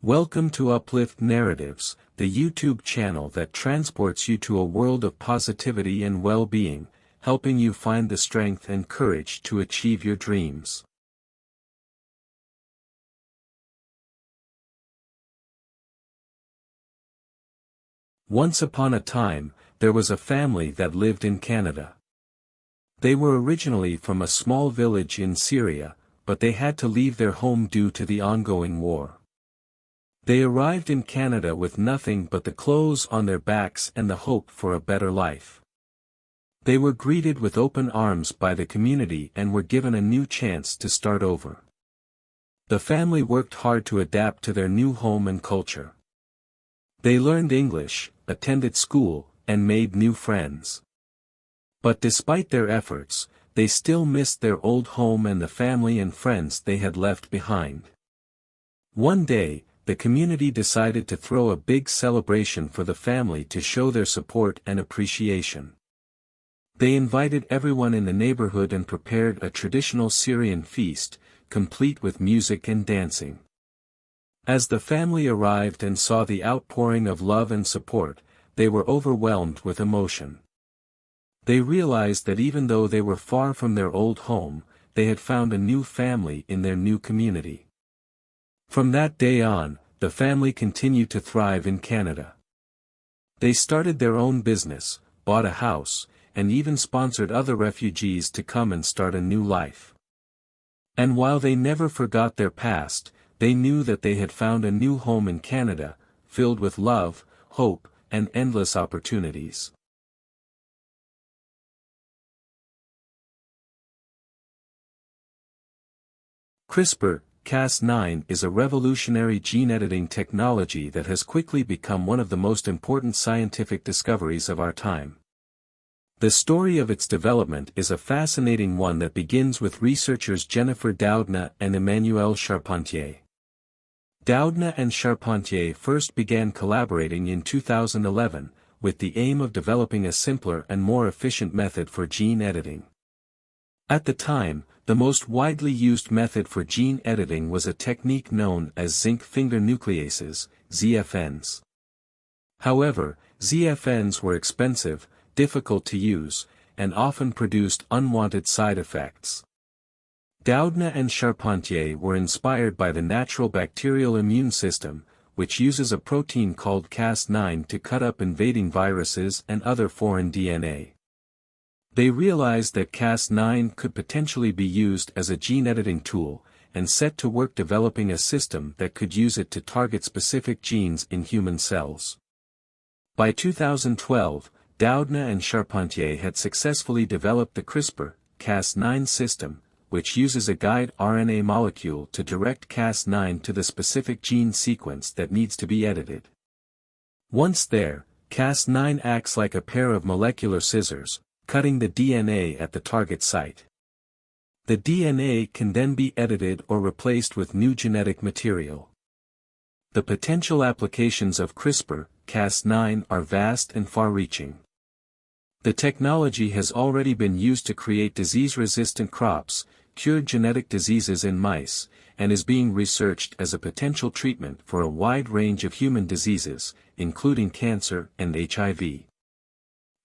Welcome to Uplift Narratives, the YouTube channel that transports you to a world of positivity and well-being, helping you find the strength and courage to achieve your dreams. Once upon a time, there was a family that lived in Canada. They were originally from a small village in Syria, but they had to leave their home due to the ongoing war. They arrived in Canada with nothing but the clothes on their backs and the hope for a better life. They were greeted with open arms by the community and were given a new chance to start over. The family worked hard to adapt to their new home and culture. They learned English, attended school, and made new friends. But despite their efforts, they still missed their old home and the family and friends they had left behind. One day, the community decided to throw a big celebration for the family to show their support and appreciation. They invited everyone in the neighborhood and prepared a traditional Syrian feast, complete with music and dancing. As the family arrived and saw the outpouring of love and support, they were overwhelmed with emotion. They realized that even though they were far from their old home, they had found a new family in their new community. From that day on, the family continued to thrive in Canada. They started their own business, bought a house, and even sponsored other refugees to come and start a new life. And while they never forgot their past, they knew that they had found a new home in Canada, filled with love, hope, and endless opportunities. CRISPR-Cas9 is a revolutionary gene editing technology that has quickly become one of the most important scientific discoveries of our time. The story of its development is a fascinating one that begins with researchers Jennifer Doudna and Emmanuel Charpentier. Doudna and Charpentier first began collaborating in 2011, with the aim of developing a simpler and more efficient method for gene editing. At the time, the most widely used method for gene editing was a technique known as zinc finger nucleases, ZFNs. However, ZFNs were expensive, difficult to use, and often produced unwanted side effects. Doudna and Charpentier were inspired by the natural bacterial immune system, which uses a protein called Cas9 to cut up invading viruses and other foreign DNA. They realized that Cas9 could potentially be used as a gene editing tool, and set to work developing a system that could use it to target specific genes in human cells. By 2012, Doudna and Charpentier had successfully developed the CRISPR-Cas9 system, which uses a guide RNA molecule to direct Cas9 to the specific gene sequence that needs to be edited. Once there, Cas9 acts like a pair of molecular scissors, cutting the DNA at the target site. The DNA can then be edited or replaced with new genetic material. The potential applications of CRISPR-Cas9 are vast and far-reaching. The technology has already been used to create disease-resistant crops, cured genetic diseases in mice, and is being researched as a potential treatment for a wide range of human diseases, including cancer and HIV.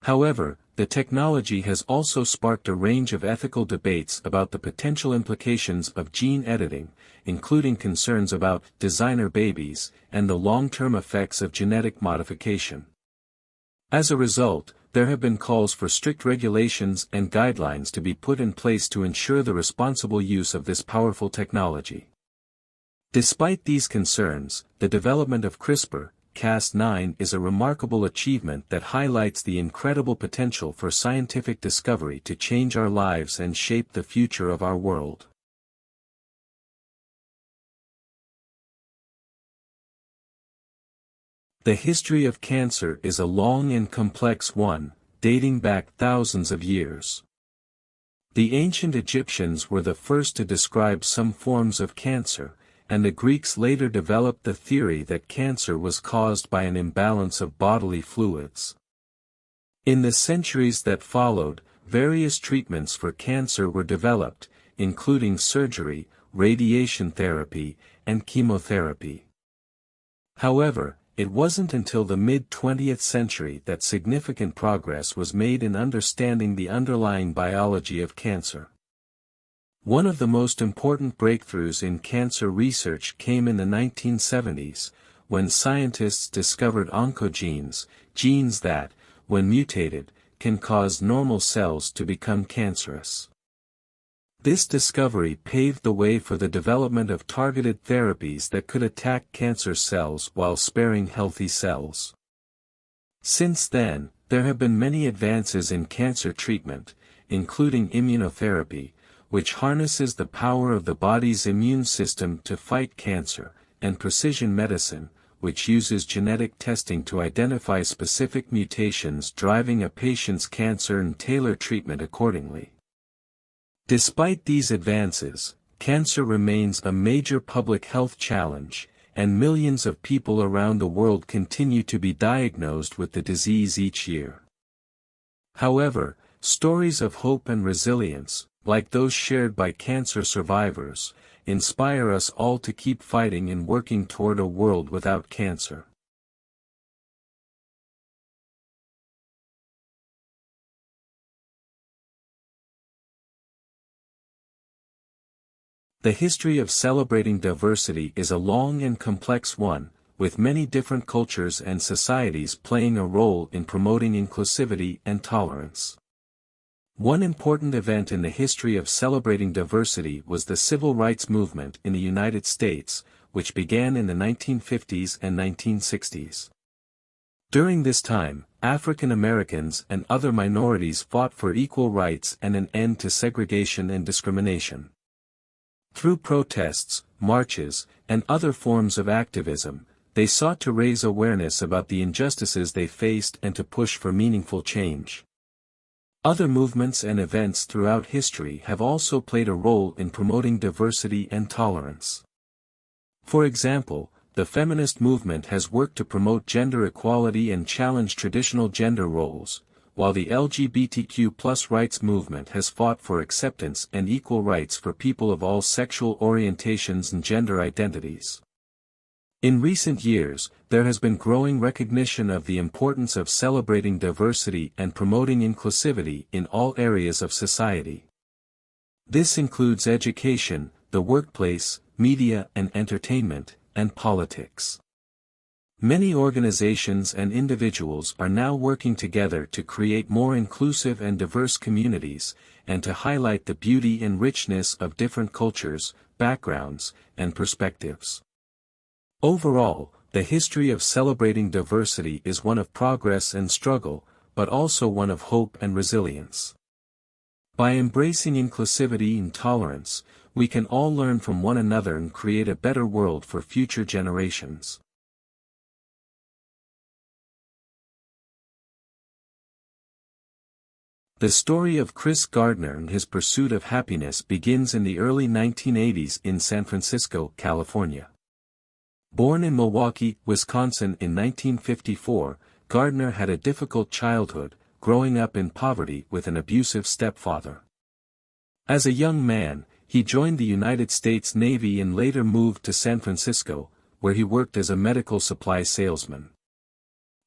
However, the technology has also sparked a range of ethical debates about the potential implications of gene editing, including concerns about designer babies and the long-term effects of genetic modification. As a result, there have been calls for strict regulations and guidelines to be put in place to ensure the responsible use of this powerful technology. Despite these concerns, the development of CRISPR-Cas9 is a remarkable achievement that highlights the incredible potential for scientific discovery to change our lives and shape the future of our world. The history of cancer is a long and complex one, dating back thousands of years. The ancient Egyptians were the first to describe some forms of cancer, and the Greeks later developed the theory that cancer was caused by an imbalance of bodily fluids. In the centuries that followed, various treatments for cancer were developed, including surgery, radiation therapy, and chemotherapy. However, it wasn't until the mid-20th century that significant progress was made in understanding the underlying biology of cancer. One of the most important breakthroughs in cancer research came in the 1970s, when scientists discovered oncogenes, genes that, when mutated, can cause normal cells to become cancerous. This discovery paved the way for the development of targeted therapies that could attack cancer cells while sparing healthy cells. Since then, there have been many advances in cancer treatment, including immunotherapy, which harnesses the power of the body's immune system to fight cancer, and precision medicine, which uses genetic testing to identify specific mutations driving a patient's cancer and tailor treatment accordingly. Despite these advances, cancer remains a major public health challenge, and millions of people around the world continue to be diagnosed with the disease each year. However, stories of hope and resilience, like those shared by cancer survivors, inspire us all to keep fighting and working toward a world without cancer. The history of celebrating diversity is a long and complex one, with many different cultures and societies playing a role in promoting inclusivity and tolerance. One important event in the history of celebrating diversity was the civil rights movement in the United States, which began in the 1950s and 1960s. During this time, African Americans and other minorities fought for equal rights and an end to segregation and discrimination. Through protests, marches, and other forms of activism, they sought to raise awareness about the injustices they faced and to push for meaningful change. Other movements and events throughout history have also played a role in promoting diversity and tolerance. For example, the feminist movement has worked to promote gender equality and challenge traditional gender roles, while the LGBTQ+ rights movement has fought for acceptance and equal rights for people of all sexual orientations and gender identities. In recent years, there has been growing recognition of the importance of celebrating diversity and promoting inclusivity in all areas of society. This includes education, the workplace, media and entertainment, and politics. Many organizations and individuals are now working together to create more inclusive and diverse communities, and to highlight the beauty and richness of different cultures, backgrounds, and perspectives. Overall, the history of celebrating diversity is one of progress and struggle, but also one of hope and resilience. By embracing inclusivity and tolerance, we can all learn from one another and create a better world for future generations. The story of Chris Gardner and his pursuit of happiness begins in the early 1980s in San Francisco, California. Born in Milwaukee, Wisconsin in 1954, Gardner had a difficult childhood, growing up in poverty with an abusive stepfather. As a young man, he joined the United States Navy and later moved to San Francisco, where he worked as a medical supply salesman.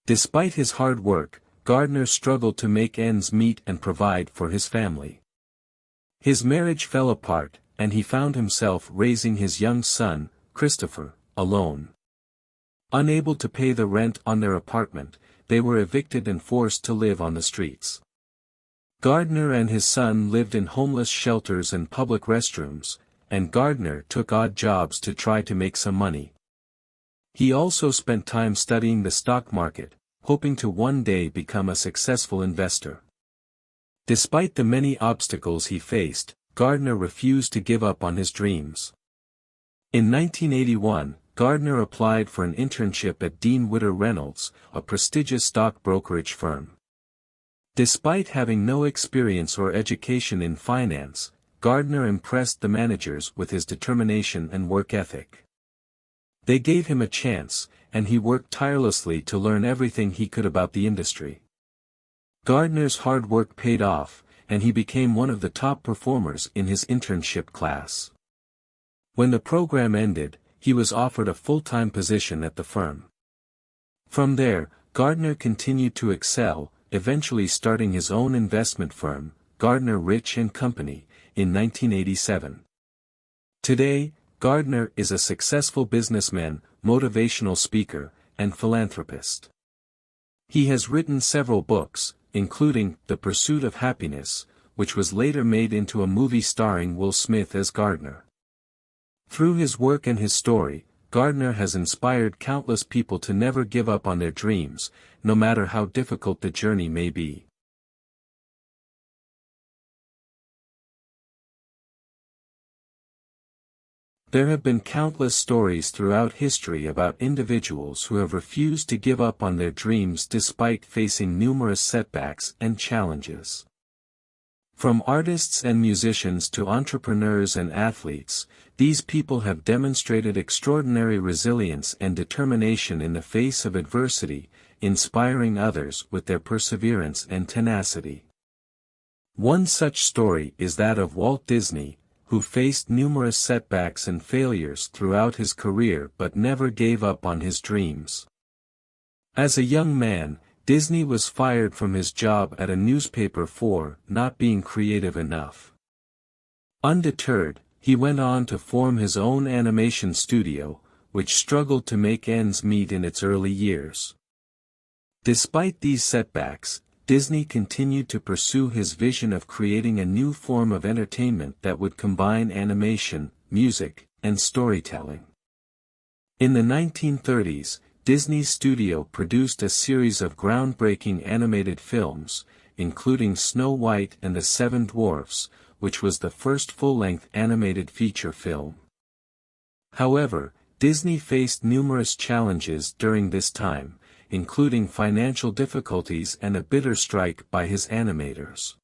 Despite his hard work, Gardner struggled to make ends meet and provide for his family. His marriage fell apart, and he found himself raising his young son, Christopher, alone. Unable to pay the rent on their apartment, they were evicted and forced to live on the streets. Gardner and his son lived in homeless shelters and public restrooms, and Gardner took odd jobs to try to make some money. He also spent time studying the stock market, hoping to one day become a successful investor. Despite the many obstacles he faced, Gardner refused to give up on his dreams. In 1981, Gardner applied for an internship at Dean Witter Reynolds, a prestigious stock brokerage firm. Despite having no experience or education in finance, Gardner impressed the managers with his determination and work ethic. They gave him a chance, and he worked tirelessly to learn everything he could about the industry. Gardner's hard work paid off, and he became one of the top performers in his internship class. When the program ended, he was offered a full-time position at the firm. From there, Gardner continued to excel, eventually starting his own investment firm, Gardner Rich & Company, in 1987. Today, Gardner is a successful businessman, motivational speaker, and philanthropist. He has written several books, including The Pursuit of Happiness, which was later made into a movie starring Will Smith as Gardner. Through his work and his story, Gardner has inspired countless people to never give up on their dreams, no matter how difficult the journey may be. There have been countless stories throughout history about individuals who have refused to give up on their dreams despite facing numerous setbacks and challenges. From artists and musicians to entrepreneurs and athletes, these people have demonstrated extraordinary resilience and determination in the face of adversity, inspiring others with their perseverance and tenacity. One such story is that of Walt Disney, who faced numerous setbacks and failures throughout his career but never gave up on his dreams. As a young man, Disney was fired from his job at a newspaper for not being creative enough. Undeterred, he went on to form his own animation studio, which struggled to make ends meet in its early years. Despite these setbacks, Disney continued to pursue his vision of creating a new form of entertainment that would combine animation, music, and storytelling. In the 1930s, Disney's studio produced a series of groundbreaking animated films, including Snow White and the Seven Dwarfs, which was the first full-length animated feature film. However, Disney faced numerous challenges during this time, including financial difficulties and a bitter strike by his animators.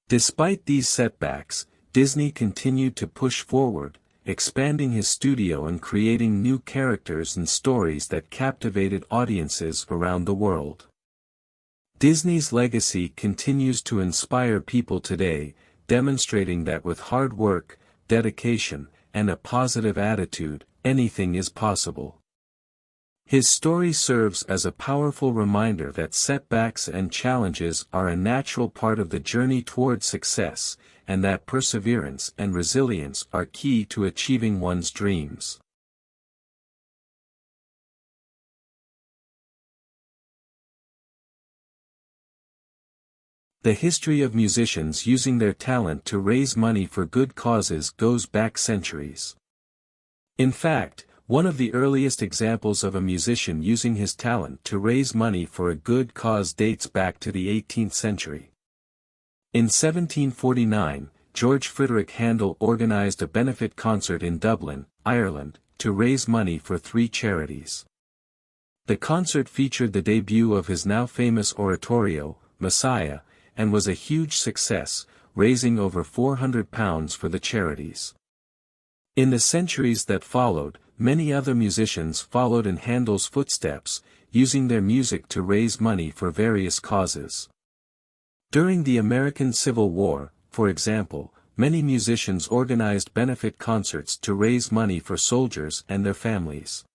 Despite these setbacks, Disney continued to push forward, expanding his studio and creating new characters and stories that captivated audiences around the world. Disney's legacy continues to inspire people today, demonstrating that with hard work, dedication, and a positive attitude, anything is possible. His story serves as a powerful reminder that setbacks and challenges are a natural part of the journey toward success, and that perseverance and resilience are key to achieving one's dreams. The history of musicians using their talent to raise money for good causes goes back centuries. In fact, one of the earliest examples of a musician using his talent to raise money for a good cause dates back to the 18th century. In 1749, George Frideric Handel organized a benefit concert in Dublin, Ireland, to raise money for 3 charities. The concert featured the debut of his now famous oratorio, Messiah, and was a huge success, raising over £400 for the charities. In the centuries that followed, many other musicians followed in Handel's footsteps, using their music to raise money for various causes. During the American Civil War, for example, many musicians organized benefit concerts to raise money for soldiers and their families.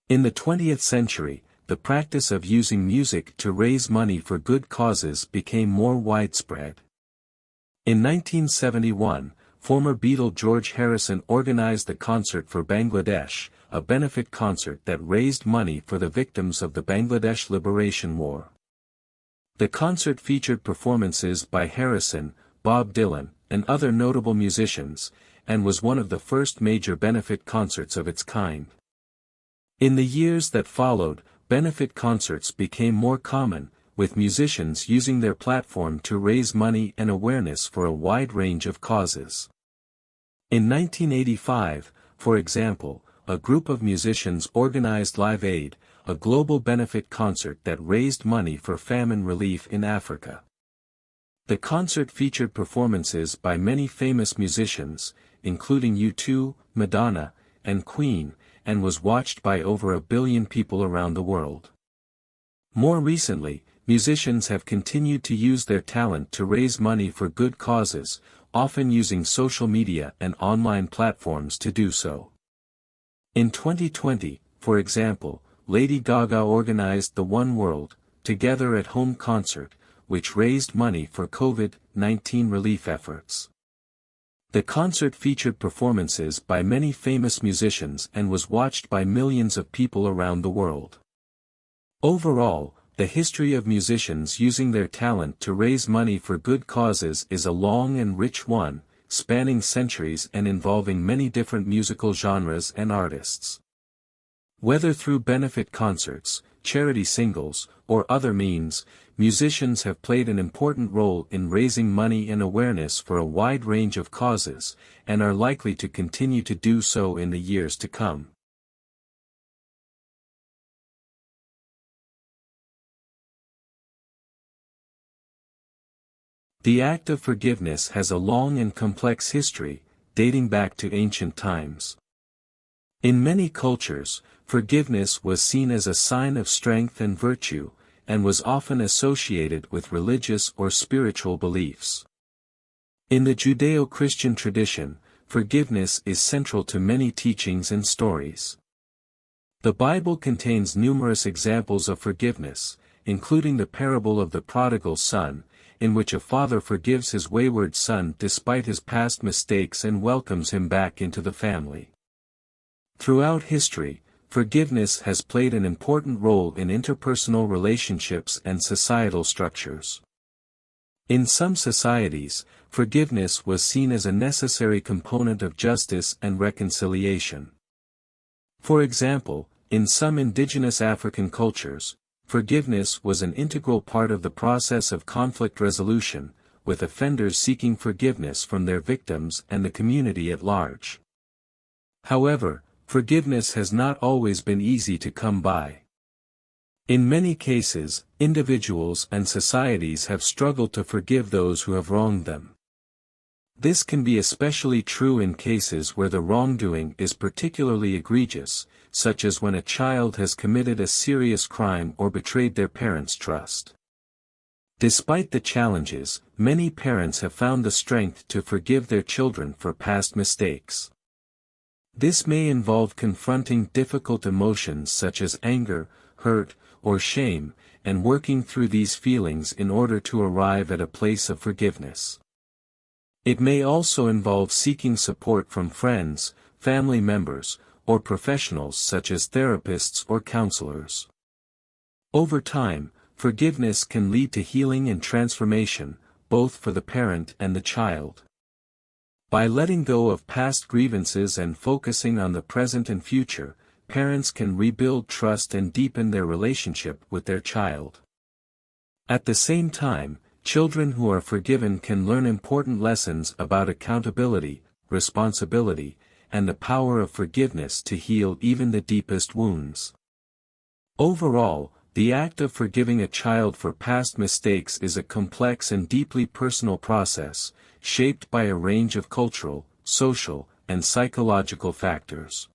In the 20th century, the practice of using music to raise money for good causes became more widespread. In 1971, former Beatle George Harrison organized the Concert for Bangladesh, a benefit concert that raised money for the victims of the Bangladesh Liberation War. The concert featured performances by Harrison, Bob Dylan, and other notable musicians, and was one of the first major benefit concerts of its kind. In the years that followed, benefit concerts became more common, with musicians using their platform to raise money and awareness for a wide range of causes. In 1985, for example, a group of musicians organized Live Aid, a global benefit concert that raised money for famine relief in Africa. The concert featured performances by many famous musicians, including U2, Madonna, and Queen, and was watched by over 1 billion people around the world. More recently, musicians have continued to use their talent to raise money for good causes, often using social media and online platforms to do so. In 2020, for example, Lady Gaga organized the One World, Together at Home concert, which raised money for COVID-19 relief efforts. The concert featured performances by many famous musicians and was watched by millions of people around the world. Overall, the history of musicians using their talent to raise money for good causes is a long and rich one, spanning centuries and involving many different musical genres and artists. Whether through benefit concerts, charity singles, or other means, musicians have played an important role in raising money and awareness for a wide range of causes, and are likely to continue to do so in the years to come. The act of forgiveness has a long and complex history, dating back to ancient times. In many cultures, forgiveness was seen as a sign of strength and virtue, and was often associated with religious or spiritual beliefs. In the Judeo-Christian tradition, forgiveness is central to many teachings and stories. The Bible contains numerous examples of forgiveness, including the parable of the prodigal son, in which a father forgives his wayward son despite his past mistakes and welcomes him back into the family. Throughout history, forgiveness has played an important role in interpersonal relationships and societal structures. In some societies, forgiveness was seen as a necessary component of justice and reconciliation. For example, in some indigenous African cultures, forgiveness was an integral part of the process of conflict resolution, with offenders seeking forgiveness from their victims and the community at large. However, forgiveness has not always been easy to come by. In many cases, individuals and societies have struggled to forgive those who have wronged them. This can be especially true in cases where the wrongdoing is particularly egregious, such as when a child has committed a serious crime or betrayed their parents' trust. Despite the challenges, many parents have found the strength to forgive their children for past mistakes. This may involve confronting difficult emotions such as anger, hurt, or shame, and working through these feelings in order to arrive at a place of forgiveness. It may also involve seeking support from friends, family members, or professionals such as therapists or counselors. Over time, forgiveness can lead to healing and transformation, both for the parent and the child. By letting go of past grievances and focusing on the present and future, parents can rebuild trust and deepen their relationship with their child. At the same time, children who are forgiven can learn important lessons about accountability, responsibility, and the power of forgiveness to heal even the deepest wounds. Overall, the act of forgiving a child for past mistakes is a complex and deeply personal process, shaped by a range of cultural, social, and psychological factors.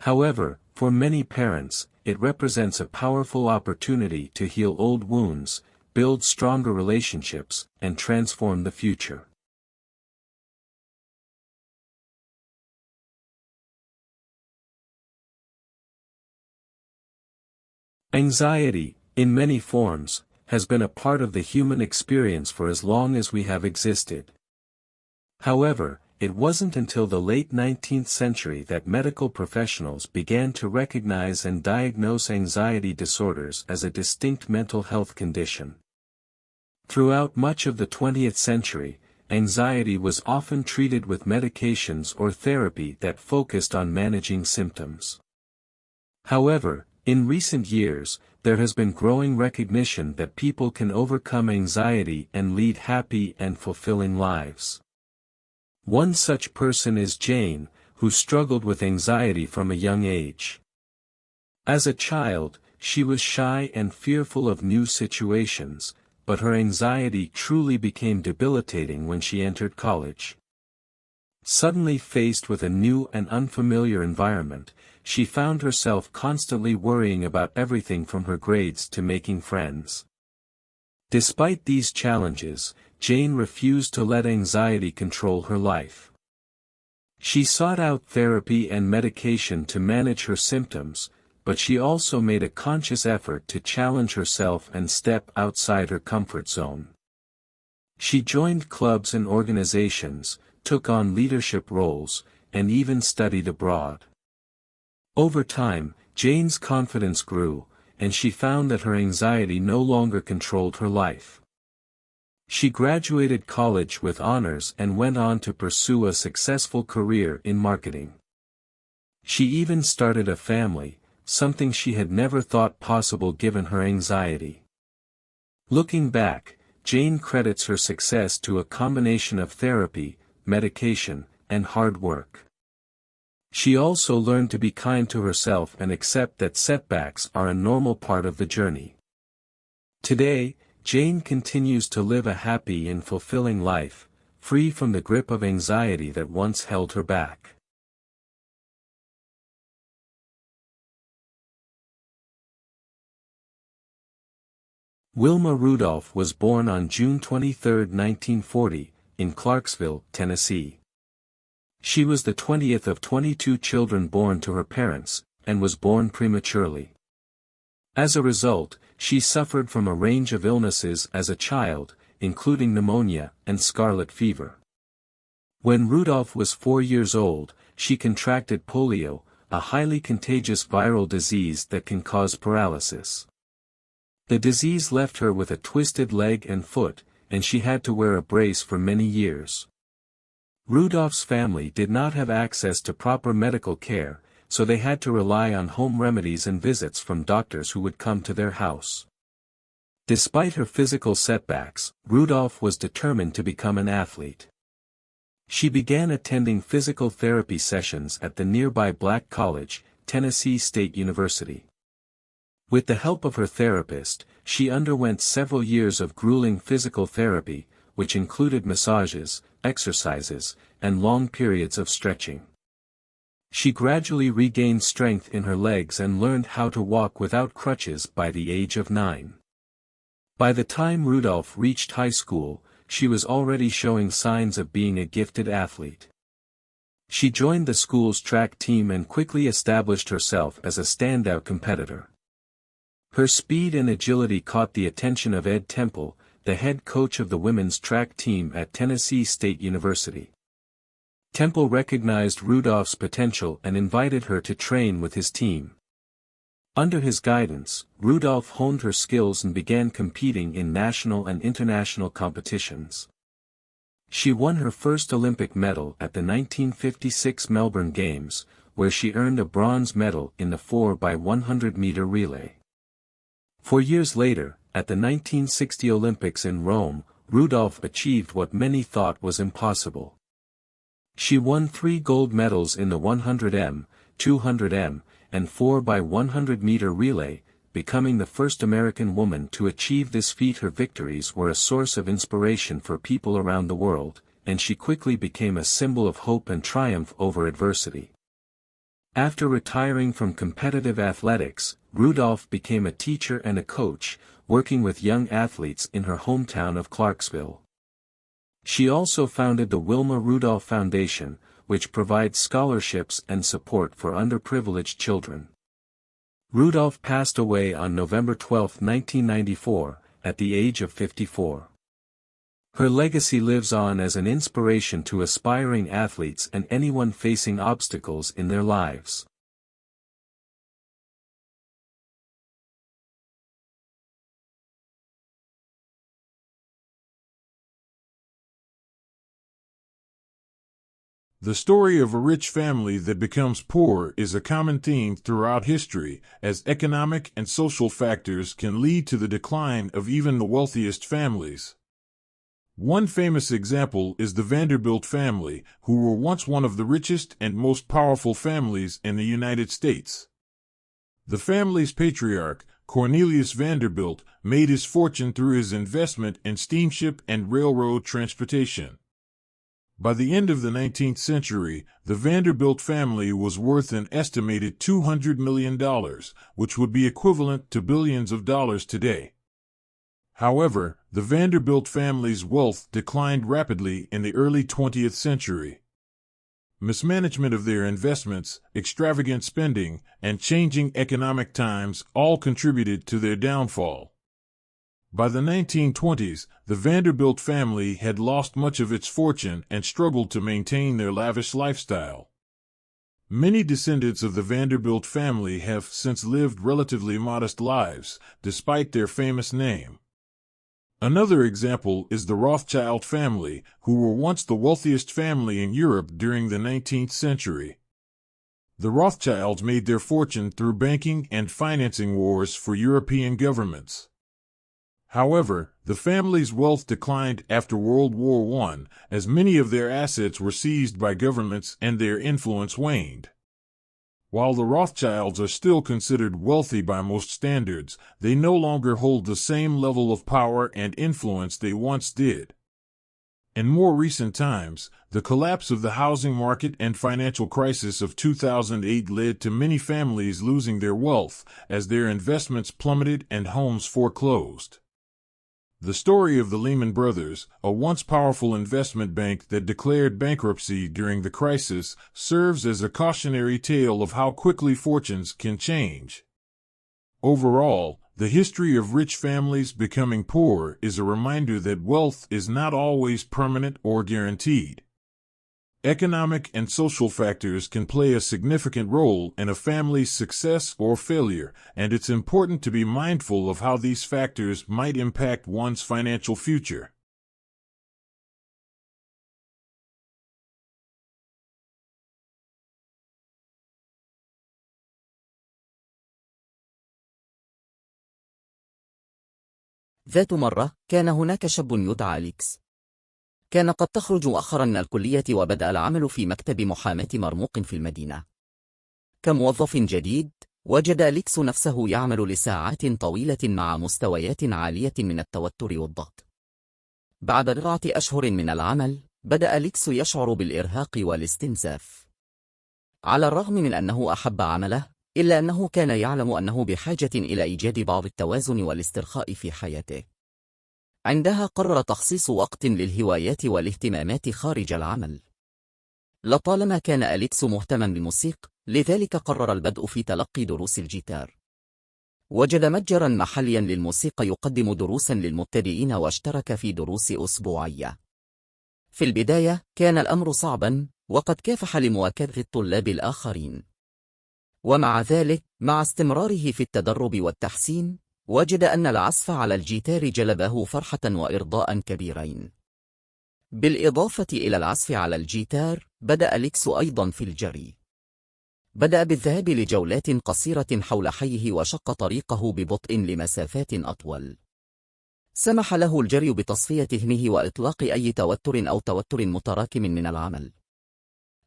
However, for many parents, it represents a powerful opportunity to heal old wounds, build stronger relationships, and transform the future. Anxiety, in many forms, has been a part of the human experience for as long as we have existed. However, it wasn't until the late 19th century that medical professionals began to recognize and diagnose anxiety disorders as a distinct mental health condition. Throughout much of the 20th century, anxiety was often treated with medications or therapy that focused on managing symptoms. However, in recent years, there has been growing recognition that people can overcome anxiety and lead happy and fulfilling lives. One such person is Jane, who struggled with anxiety from a young age. As a child, she was shy and fearful of new situations, but her anxiety truly became debilitating when she entered college. Suddenly faced with a new and unfamiliar environment, she found herself constantly worrying about everything from her grades to making friends. Despite these challenges, Jane refused to let anxiety control her life. She sought out therapy and medication to manage her symptoms, but she also made a conscious effort to challenge herself and step outside her comfort zone. She joined clubs and organizations, took on leadership roles, and even studied abroad. Over time, Jane's confidence grew, and she found that her anxiety no longer controlled her life. She graduated college with honors and went on to pursue a successful career in marketing. She even started a family, something she had never thought possible given her anxiety. Looking back, Jane credits her success to a combination of therapy, medication, and hard work. She also learned to be kind to herself and accept that setbacks are a normal part of the journey. Today, Jane continues to live a happy and fulfilling life, free from the grip of anxiety that once held her back. Wilma Rudolph was born on June 23, 1940, in Clarksville, Tennessee. She was the 20th of 22 children born to her parents, and was born prematurely. As a result, she suffered from a range of illnesses as a child, including pneumonia and scarlet fever. When Rudolph was 4 years old, she contracted polio, a highly contagious viral disease that can cause paralysis. The disease left her with a twisted leg and foot, and she had to wear a brace for many years. Rudolph's family did not have access to proper medical care, so they had to rely on home remedies and visits from doctors who would come to their house. Despite her physical setbacks, Rudolph was determined to become an athlete. She began attending physical therapy sessions at the nearby Black College, Tennessee State University. With the help of her therapist, she underwent several years of grueling physical therapy, which included massages, exercises, and long periods of stretching. She gradually regained strength in her legs and learned how to walk without crutches by the age of 9. By the time Rudolph reached high school, she was already showing signs of being a gifted athlete. She joined the school's track team and quickly established herself as a standout competitor. Her speed and agility caught the attention of Ed Temple, the head coach of the women's track team at Tennessee State University. Temple recognized Rudolph's potential and invited her to train with his team. Under his guidance, Rudolph honed her skills and began competing in national and international competitions. She won her first Olympic medal at the 1956 Melbourne Games, where she earned a bronze medal in the 4x100-meter relay. 4 years later, at the 1960 Olympics in Rome, Rudolph achieved what many thought was impossible. She won 3 gold medals in the 100m, 200m, and 4x100-meter relay, becoming the first American woman to achieve this feat. Her victories were a source of inspiration for people around the world, and she quickly became a symbol of hope and triumph over adversity. After retiring from competitive athletics, Rudolph became a teacher and a coach, working with young athletes in her hometown of Clarksville. She also founded the Wilma Rudolph Foundation, which provides scholarships and support for underprivileged children. Rudolph passed away on November 12, 1994, at the age of 54. Her legacy lives on as an inspiration to aspiring athletes and anyone facing obstacles in their lives. The story of a rich family that becomes poor is a common theme throughout history, as economic and social factors can lead to the decline of even the wealthiest families. One famous example is the Vanderbilt family, who were once one of the richest and most powerful families in the United States. The family's patriarch, Cornelius Vanderbilt, made his fortune through his investment in steamship and railroad transportation. By the end of the 19th century, the Vanderbilt family was worth an estimated $200 million, which would be equivalent to billions of dollars today. However, the Vanderbilt family's wealth declined rapidly in the early 20th century. Mismanagement of their investments, extravagant spending, and changing economic times all contributed to their downfall. By the 1920s, the Vanderbilt family had lost much of its fortune and struggled to maintain their lavish lifestyle. Many descendants of the Vanderbilt family have since lived relatively modest lives, despite their famous name. Another example is the Rothschild family, who were once the wealthiest family in Europe during the 19th century. The Rothschilds made their fortune through banking and financing wars for European governments. However, the family's wealth declined after World War I, as many of their assets were seized by governments and their influence waned. While the Rothschilds are still considered wealthy by most standards, they no longer hold the same level of power and influence they once did. In more recent times, the collapse of the housing market and financial crisis of 2008 led to many families losing their wealth, as their investments plummeted and homes foreclosed. The story of the Lehman Brothers, a once powerful investment bank that declared bankruptcy during the crisis, serves as a cautionary tale of how quickly fortunes can change. Overall, the history of rich families becoming poor is a reminder that wealth is not always permanent or guaranteed. Economic and social factors can play a significant role in a family's success or failure, and it's important to be mindful of how these factors might impact one's financial future. ذات مرة، كان هناك شاب يدعى أليكس. كان قد تخرج مؤخرا من الكلية وبدأ العمل في مكتب محاماة مرموق في المدينة. كموظف جديد، وجد أليكس نفسه يعمل لساعات طويلة مع مستويات عالية من التوتر والضغط. بعد بضعة أشهر من العمل، بدأ أليكس يشعر بالإرهاق والاستنزاف. على الرغم من أنه أحب عمله، إلا أنه كان يعلم أنه بحاجة إلى إيجاد بعض التوازن والاسترخاء في حياته. عندها قرر تخصيص وقت للهوايات والاهتمامات خارج العمل. لطالما كان أليكس مهتما بالموسيقى، لذلك قرر البدء في تلقي دروس الجيتار. وجد متجرا محليا للموسيقى يقدم دروسا للمبتدئين واشترك في دروس أسبوعية. في البداية كان الأمر صعبا، وقد كافح لمواكبة الطلاب الآخرين. ومع ذلك، مع استمراره في التدرب والتحسين، وجد أن العزف على الجيتار جلبه فرحة وإرضاء كبيرين. بالإضافة إلى العزف على الجيتار، بدأ أليكس أيضا في الجري. بدأ بالذهاب لجولات قصيرة حول حيه وشق طريقه ببطء لمسافات أطول. سمح له الجري بتصفية ذهنه وإطلاق أي توتر أو توتر متراكم من العمل.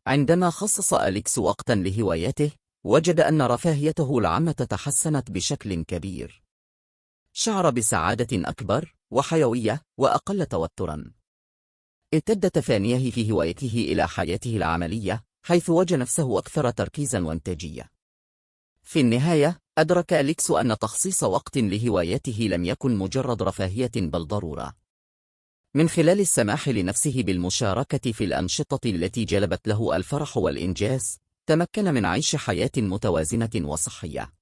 عندما خصص أليكس وقتا لهواياته، وجد أن رفاهيته العامة تحسنت بشكل كبير. شعر بسعادة أكبر وحيوية وأقل توترا. امتد تفانيه في هوايته إلى حياته العملية، حيث وجد نفسه أكثر تركيزا وانتاجية. في النهاية، أدرك أليكس أن تخصيص وقت لهواياته لم يكن مجرد رفاهية بل ضرورة. من خلال السماح لنفسه بالمشاركة في الأنشطة التي جلبت له الفرح والإنجاز، تمكن من عيش حياة متوازنة وصحية.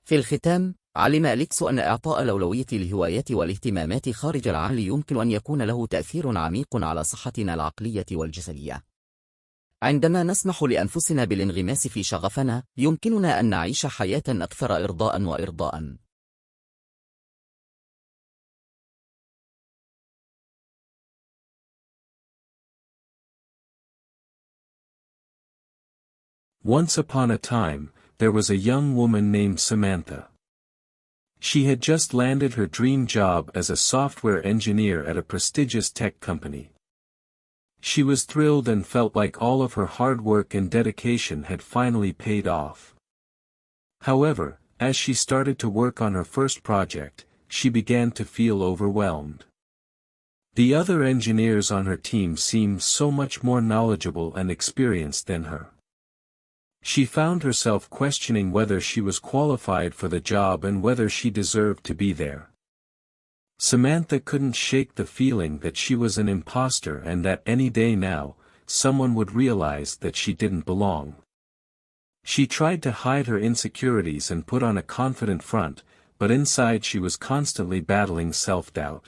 في الختام، علم أليكس أن إعطاء الأولوية للهوايات والاهتمامات خارج العمل يمكن أن يكون له تأثير عميق على صحتنا العقلية والجسدية. عندما نسمح لأنفسنا بالانغماس في شغفنا، يمكننا أن نعيش حياة أكثر إرضاء وإرضاء. Once upon a time, there was a young woman named Samantha. She had just landed her dream job as a software engineer at a prestigious tech company. She was thrilled and felt like all of her hard work and dedication had finally paid off. However, as she started to work on her first project, she began to feel overwhelmed. The other engineers on her team seemed so much more knowledgeable and experienced than her. She found herself questioning whether she was qualified for the job and whether she deserved to be there. Samantha couldn't shake the feeling that she was an imposter and that any day now, someone would realize that she didn't belong. She tried to hide her insecurities and put on a confident front, but inside she was constantly battling self-doubt.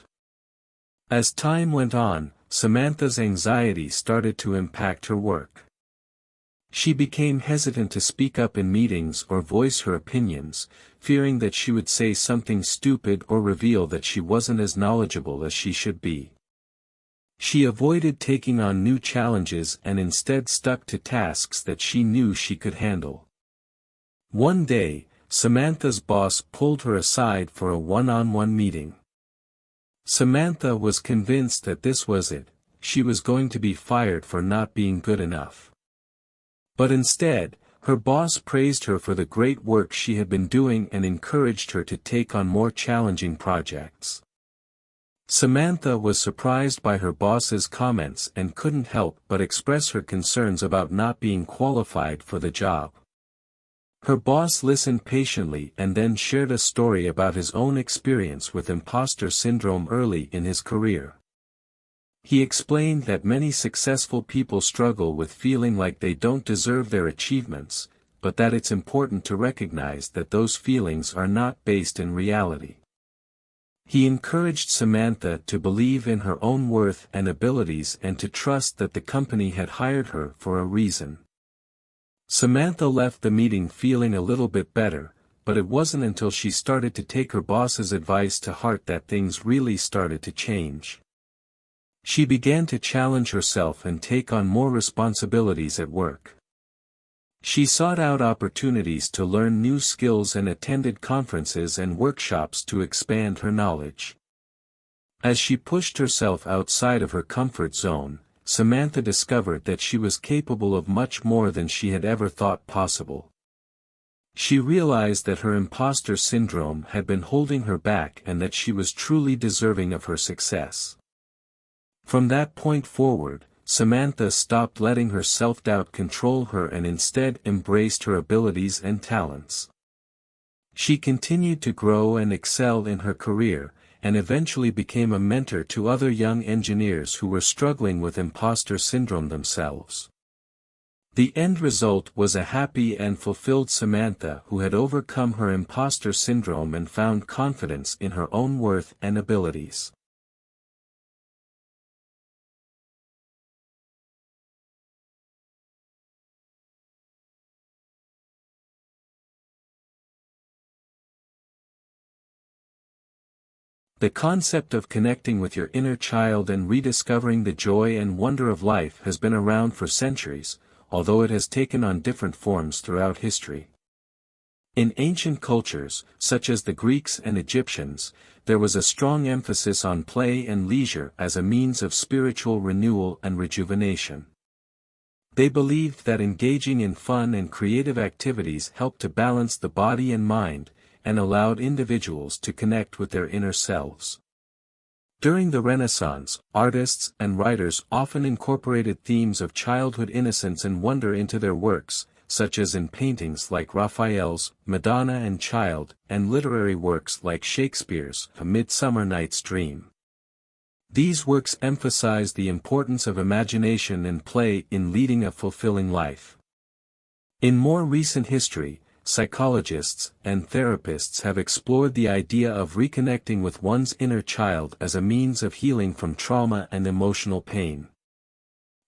As time went on, Samantha's anxiety started to impact her work. She became hesitant to speak up in meetings or voice her opinions, fearing that she would say something stupid or reveal that she wasn't as knowledgeable as she should be. She avoided taking on new challenges and instead stuck to tasks that she knew she could handle. One day, Samantha's boss pulled her aside for a one-on-one meeting. Samantha was convinced that this was it, she was going to be fired for not being good enough. But instead, her boss praised her for the great work she had been doing and encouraged her to take on more challenging projects. Samantha was surprised by her boss's comments and couldn't help but express her concerns about not being qualified for the job. Her boss listened patiently and then shared a story about his own experience with imposter syndrome early in his career. He explained that many successful people struggle with feeling like they don't deserve their achievements, but that it's important to recognize that those feelings are not based in reality. He encouraged Samantha to believe in her own worth and abilities and to trust that the company had hired her for a reason. Samantha left the meeting feeling a little bit better, but it wasn't until she started to take her boss's advice to heart that things really started to change. She began to challenge herself and take on more responsibilities at work. She sought out opportunities to learn new skills and attended conferences and workshops to expand her knowledge. As she pushed herself outside of her comfort zone, Samantha discovered that she was capable of much more than she had ever thought possible. She realized that her imposter syndrome had been holding her back and that she was truly deserving of her success. From that point forward, Samantha stopped letting her self-doubt control her and instead embraced her abilities and talents. She continued to grow and excel in her career, and eventually became a mentor to other young engineers who were struggling with imposter syndrome themselves. The end result was a happy and fulfilled Samantha who had overcome her imposter syndrome and found confidence in her own worth and abilities. The concept of connecting with your inner child and rediscovering the joy and wonder of life has been around for centuries, although it has taken on different forms throughout history. In ancient cultures, such as the Greeks and Egyptians, there was a strong emphasis on play and leisure as a means of spiritual renewal and rejuvenation. They believed that engaging in fun and creative activities helped to balance the body and mind, and allowed individuals to connect with their inner selves. During the Renaissance, artists and writers often incorporated themes of childhood innocence and wonder into their works, such as in paintings like Raphael's Madonna and Child, and literary works like Shakespeare's A Midsummer Night's Dream. These works emphasize the importance of imagination and play in leading a fulfilling life. In more recent history, psychologists and therapists have explored the idea of reconnecting with one's inner child as a means of healing from trauma and emotional pain.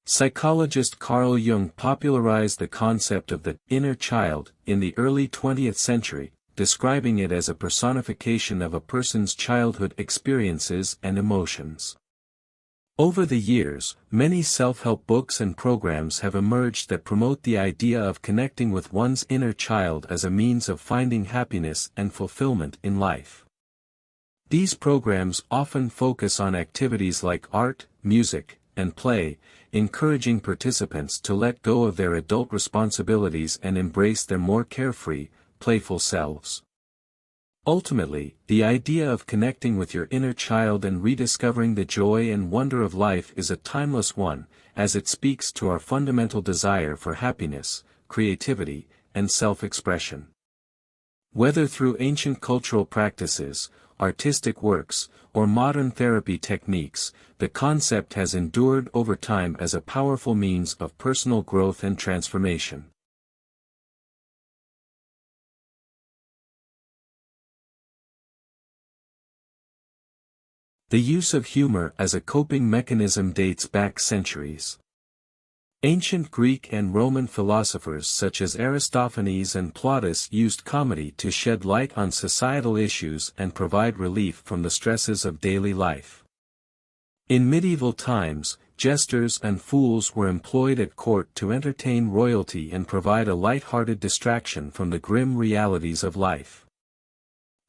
Psychologist Carl Jung popularized the concept of the inner child in the early 20th century, describing it as a personification of a person's childhood experiences and emotions. Over the years, many self-help books and programs have emerged that promote the idea of connecting with one's inner child as a means of finding happiness and fulfillment in life. These programs often focus on activities like art, music, and play, encouraging participants to let go of their adult responsibilities and embrace their more carefree, playful selves. Ultimately, the idea of connecting with your inner child and rediscovering the joy and wonder of life is a timeless one, as it speaks to our fundamental desire for happiness, creativity, and self-expression. Whether through ancient cultural practices, artistic works, or modern therapy techniques, the concept has endured over time as a powerful means of personal growth and transformation. The use of humor as a coping mechanism dates back centuries. Ancient Greek and Roman philosophers such as Aristophanes and Plautus used comedy to shed light on societal issues and provide relief from the stresses of daily life. In medieval times, jesters and fools were employed at court to entertain royalty and provide a light-hearted distraction from the grim realities of life.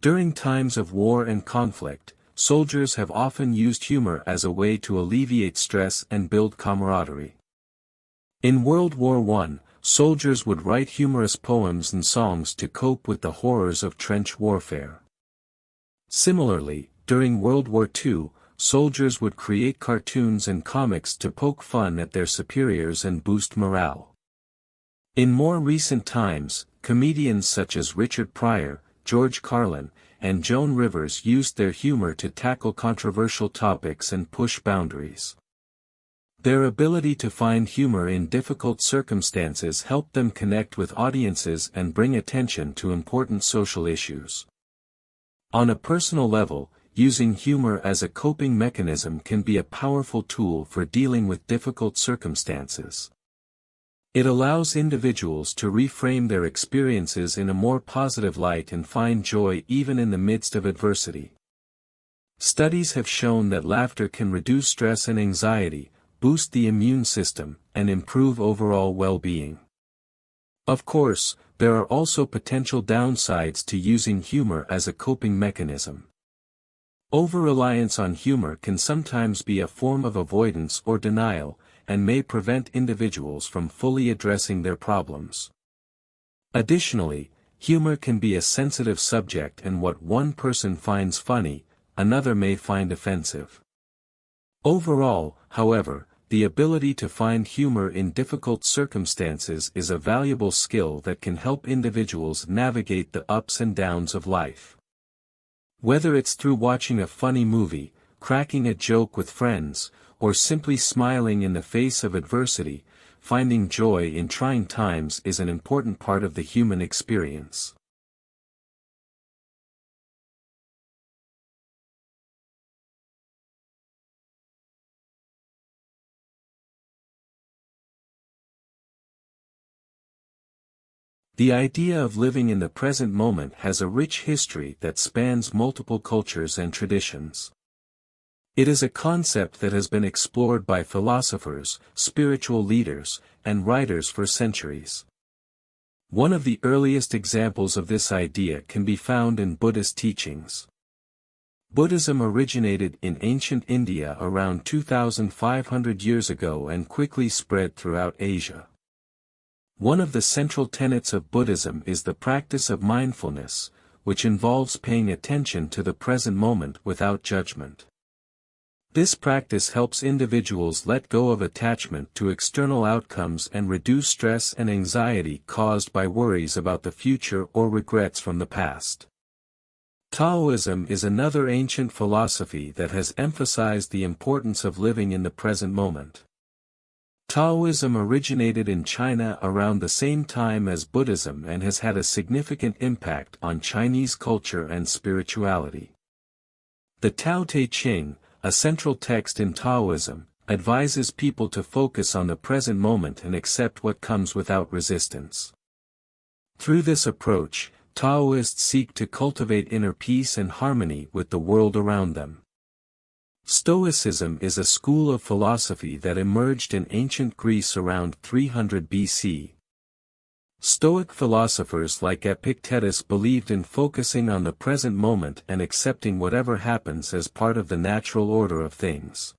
During times of war and conflict, soldiers have often used humor as a way to alleviate stress and build camaraderie. In World War I, soldiers would write humorous poems and songs to cope with the horrors of trench warfare. Similarly, during World War II, soldiers would create cartoons and comics to poke fun at their superiors and boost morale. In more recent times, comedians such as Richard Pryor, George Carlin, and Joan Rivers used their humor to tackle controversial topics and push boundaries. Their ability to find humor in difficult circumstances helped them connect with audiences and bring attention to important social issues. On a personal level, using humor as a coping mechanism can be a powerful tool for dealing with difficult circumstances. It allows individuals to reframe their experiences in a more positive light and find joy even in the midst of adversity. Studies have shown that laughter can reduce stress and anxiety, boost the immune system, and improve overall well-being. Of course, there are also potential downsides to using humor as a coping mechanism. Over-reliance on humor can sometimes be a form of avoidance or denial, and may prevent individuals from fully addressing their problems. Additionally, humor can be a sensitive subject, and what one person finds funny, another may find offensive. Overall, however, the ability to find humor in difficult circumstances is a valuable skill that can help individuals navigate the ups and downs of life. Whether it's through watching a funny movie, cracking a joke with friends, or simply smiling in the face of adversity, finding joy in trying times is an important part of the human experience. The idea of living in the present moment has a rich history that spans multiple cultures and traditions. It is a concept that has been explored by philosophers, spiritual leaders, and writers for centuries. One of the earliest examples of this idea can be found in Buddhist teachings. Buddhism originated in ancient India around 2,500 years ago and quickly spread throughout Asia. One of the central tenets of Buddhism is the practice of mindfulness, which involves paying attention to the present moment without judgment. This practice helps individuals let go of attachment to external outcomes and reduce stress and anxiety caused by worries about the future or regrets from the past. Taoism is another ancient philosophy that has emphasized the importance of living in the present moment. Taoism originated in China around the same time as Buddhism and has had a significant impact on Chinese culture and spirituality. The Tao Te Ching, a central text in Taoism, advises people to focus on the present moment and accept what comes without resistance. Through this approach, Taoists seek to cultivate inner peace and harmony with the world around them. Stoicism is a school of philosophy that emerged in ancient Greece around 300 BC. Stoic philosophers like Epictetus believed in focusing on the present moment and accepting whatever happens as part of the natural order of things.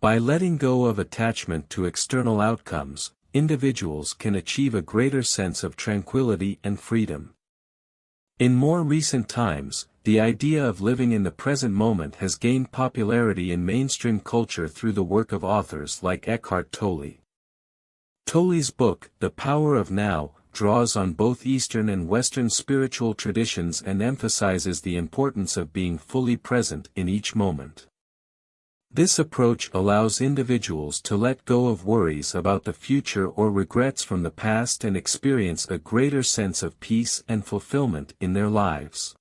By letting go of attachment to external outcomes, individuals can achieve a greater sense of tranquility and freedom. In more recent times, the idea of living in the present moment has gained popularity in mainstream culture through the work of authors like Eckhart Tolle. Tolle's book, The Power of Now, draws on both Eastern and Western spiritual traditions and emphasizes the importance of being fully present in each moment. This approach allows individuals to let go of worries about the future or regrets from the past and experience a greater sense of peace and fulfillment in their lives.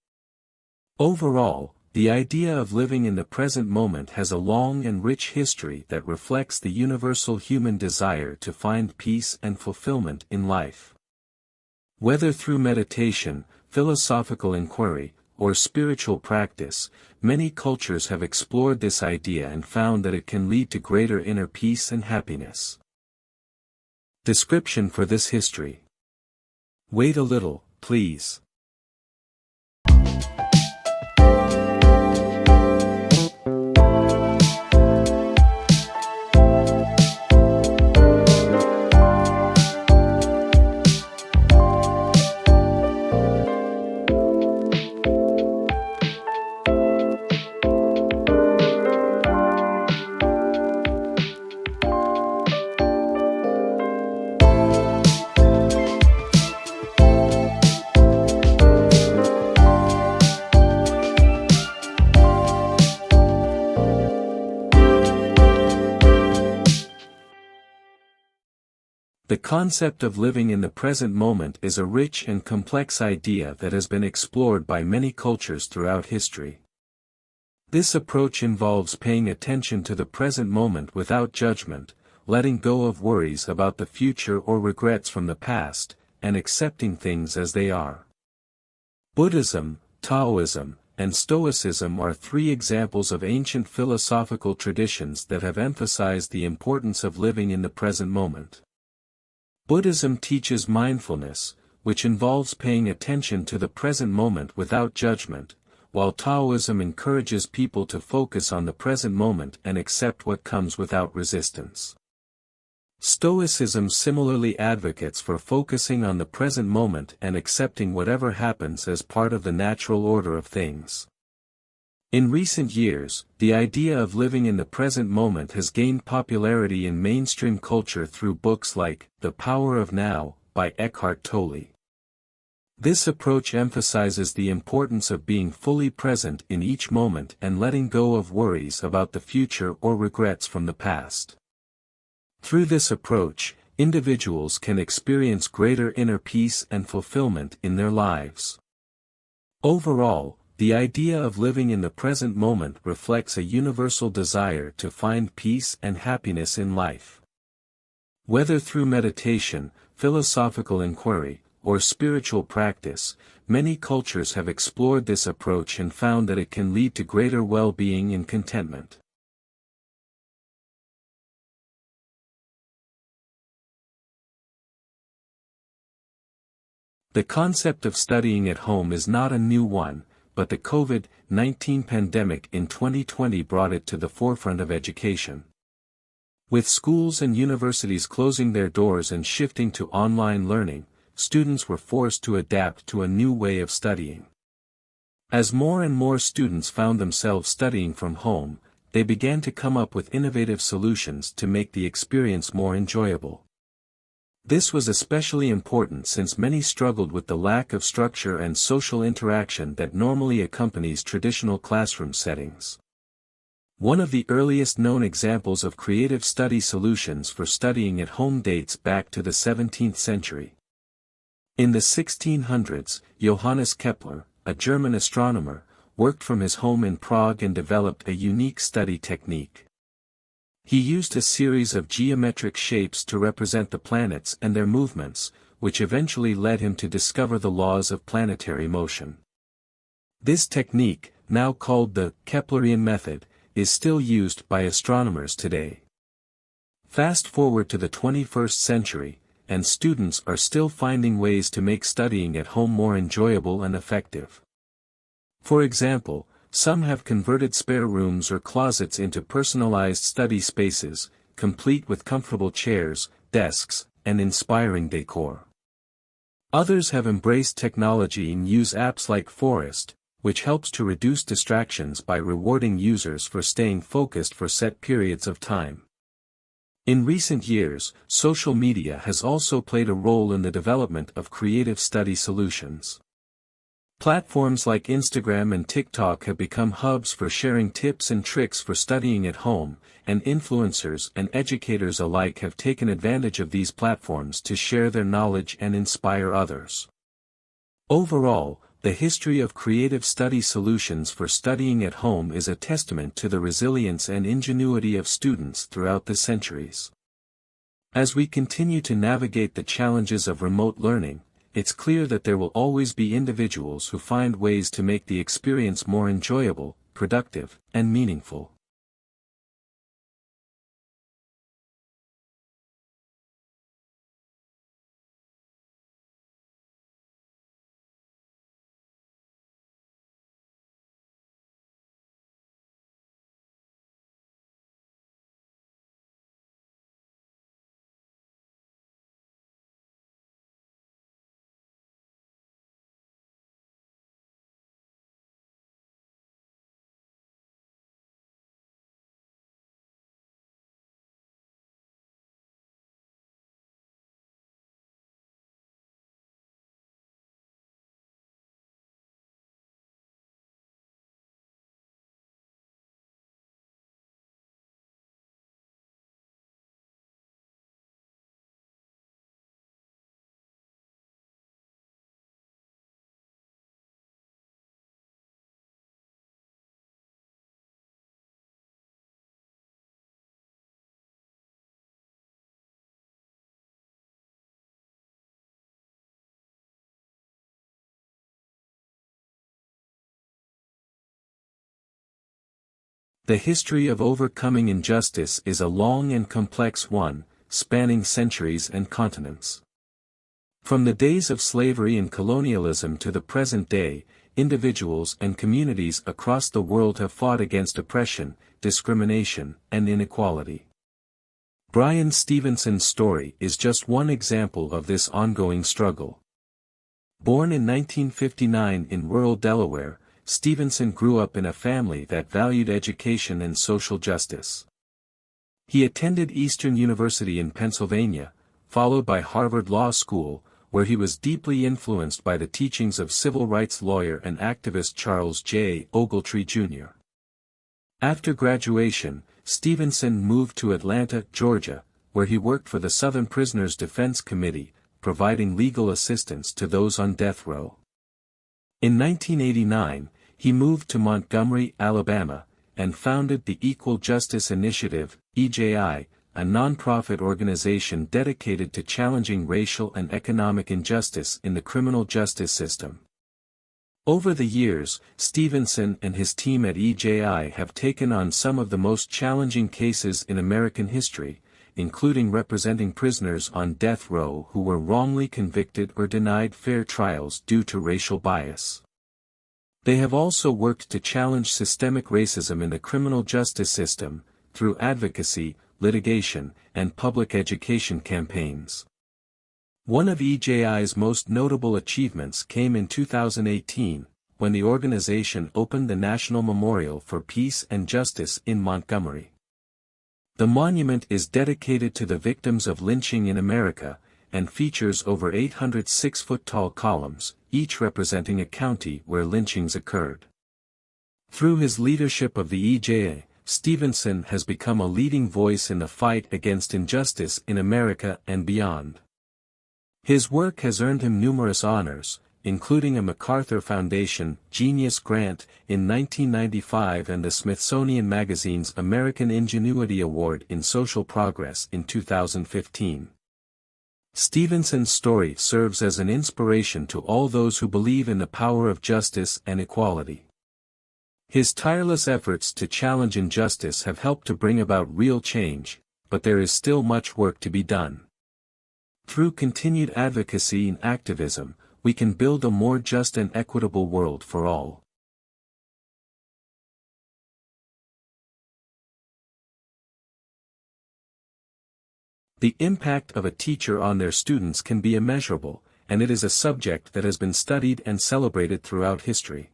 Overall, the idea of living in the present moment has a long and rich history that reflects the universal human desire to find peace and fulfillment in life. Whether through meditation, philosophical inquiry, or spiritual practice, many cultures have explored this idea and found that it can lead to greater inner peace and happiness. Description for this history. Wait a little, please. The concept of living in the present moment is a rich and complex idea that has been explored by many cultures throughout history. This approach involves paying attention to the present moment without judgment, letting go of worries about the future or regrets from the past, and accepting things as they are. Buddhism, Taoism, and Stoicism are three examples of ancient philosophical traditions that have emphasized the importance of living in the present moment. Buddhism teaches mindfulness, which involves paying attention to the present moment without judgment, while Taoism encourages people to focus on the present moment and accept what comes without resistance. Stoicism similarly advocates for focusing on the present moment and accepting whatever happens as part of the natural order of things. In recent years, the idea of living in the present moment has gained popularity in mainstream culture through books like The Power of Now, by Eckhart Tolle. This approach emphasizes the importance of being fully present in each moment and letting go of worries about the future or regrets from the past. Through this approach, individuals can experience greater inner peace and fulfillment in their lives. Overall, the idea of living in the present moment reflects a universal desire to find peace and happiness in life. Whether through meditation, philosophical inquiry, or spiritual practice, many cultures have explored this approach and found that it can lead to greater well-being and contentment. The concept of studying at home is not a new one, but the COVID-19 pandemic in 2020 brought it to the forefront of education. With schools and universities closing their doors and shifting to online learning, students were forced to adapt to a new way of studying. As more and more students found themselves studying from home, they began to come up with innovative solutions to make the experience more enjoyable. This was especially important since many struggled with the lack of structure and social interaction that normally accompanies traditional classroom settings. One of the earliest known examples of creative study solutions for studying at home dates back to the 17th century. In the 1600s, Johannes Kepler, a German astronomer, worked from his home in Prague and developed a unique study technique. He used a series of geometric shapes to represent the planets and their movements, which eventually led him to discover the laws of planetary motion. This technique, now called the Keplerian method, is still used by astronomers today. Fast forward to the 21st century, and students are still finding ways to make studying at home more enjoyable and effective. For example, some have converted spare rooms or closets into personalized study spaces, complete with comfortable chairs, desks, and inspiring decor. Others have embraced technology and use apps like Forest, which helps to reduce distractions by rewarding users for staying focused for set periods of time. In recent years, social media has also played a role in the development of creative study solutions. Platforms like Instagram and TikTok have become hubs for sharing tips and tricks for studying at home, and influencers and educators alike have taken advantage of these platforms to share their knowledge and inspire others. Overall, the history of creative study solutions for studying at home is a testament to the resilience and ingenuity of students throughout the centuries. As we continue to navigate the challenges of remote learning, it's clear that there will always be individuals who find ways to make the experience more enjoyable, productive, and meaningful. The history of overcoming injustice is a long and complex one, spanning centuries and continents. From the days of slavery and colonialism to the present day, individuals and communities across the world have fought against oppression, discrimination, and inequality. Bryan Stevenson's story is just one example of this ongoing struggle. Born in 1959 in rural Delaware, Stevenson grew up in a family that valued education and social justice. He attended Eastern University in Pennsylvania, followed by Harvard Law School, where he was deeply influenced by the teachings of civil rights lawyer and activist Charles J. Ogletree Jr. After graduation, Stevenson moved to Atlanta, Georgia, where he worked for the Southern Prisoners Defense Committee, providing legal assistance to those on death row. In 1989, he moved to Montgomery, Alabama, and founded the Equal Justice Initiative, EJI, a nonprofit organization dedicated to challenging racial and economic injustice in the criminal justice system. Over the years, Stevenson and his team at EJI have taken on some of the most challenging cases in American history, including representing prisoners on death row who were wrongly convicted or denied fair trials due to racial bias. They have also worked to challenge systemic racism in the criminal justice system, through advocacy, litigation, and public education campaigns. One of EJI's most notable achievements came in 2018, when the organization opened the National Memorial for Peace and Justice in Montgomery. The monument is dedicated to the victims of lynching in America, and features over 800 6-foot-tall columns, each representing a county where lynchings occurred. Through his leadership of the EJI, Stevenson has become a leading voice in the fight against injustice in America and beyond. His work has earned him numerous honors, including a MacArthur Foundation Genius Grant in 1995 and the Smithsonian Magazine's American Ingenuity Award in Social Progress in 2015. Stevenson's story serves as an inspiration to all those who believe in the power of justice and equality. His tireless efforts to challenge injustice have helped to bring about real change, but there is still much work to be done. Through continued advocacy and activism, we can build a more just and equitable world for all. The impact of a teacher on their students can be immeasurable, and it is a subject that has been studied and celebrated throughout history.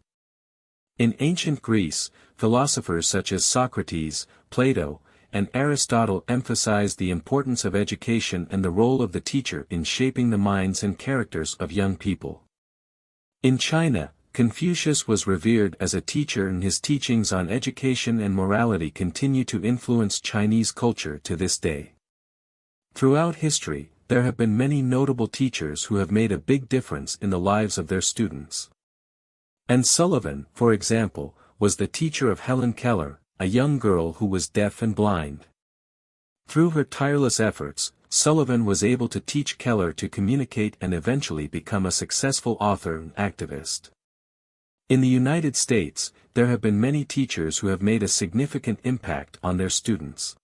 In ancient Greece, philosophers such as Socrates, Plato, and Aristotle emphasized the importance of education and the role of the teacher in shaping the minds and characters of young people. In China, Confucius was revered as a teacher, and his teachings on education and morality continue to influence Chinese culture to this day. Throughout history, there have been many notable teachers who have made a big difference in the lives of their students. Anne Sullivan, for example, was the teacher of Helen Keller, a young girl who was deaf and blind. Through her tireless efforts, Sullivan was able to teach Keller to communicate and eventually become a successful author and activist. In the United States, there have been many teachers who have made a significant impact on their students.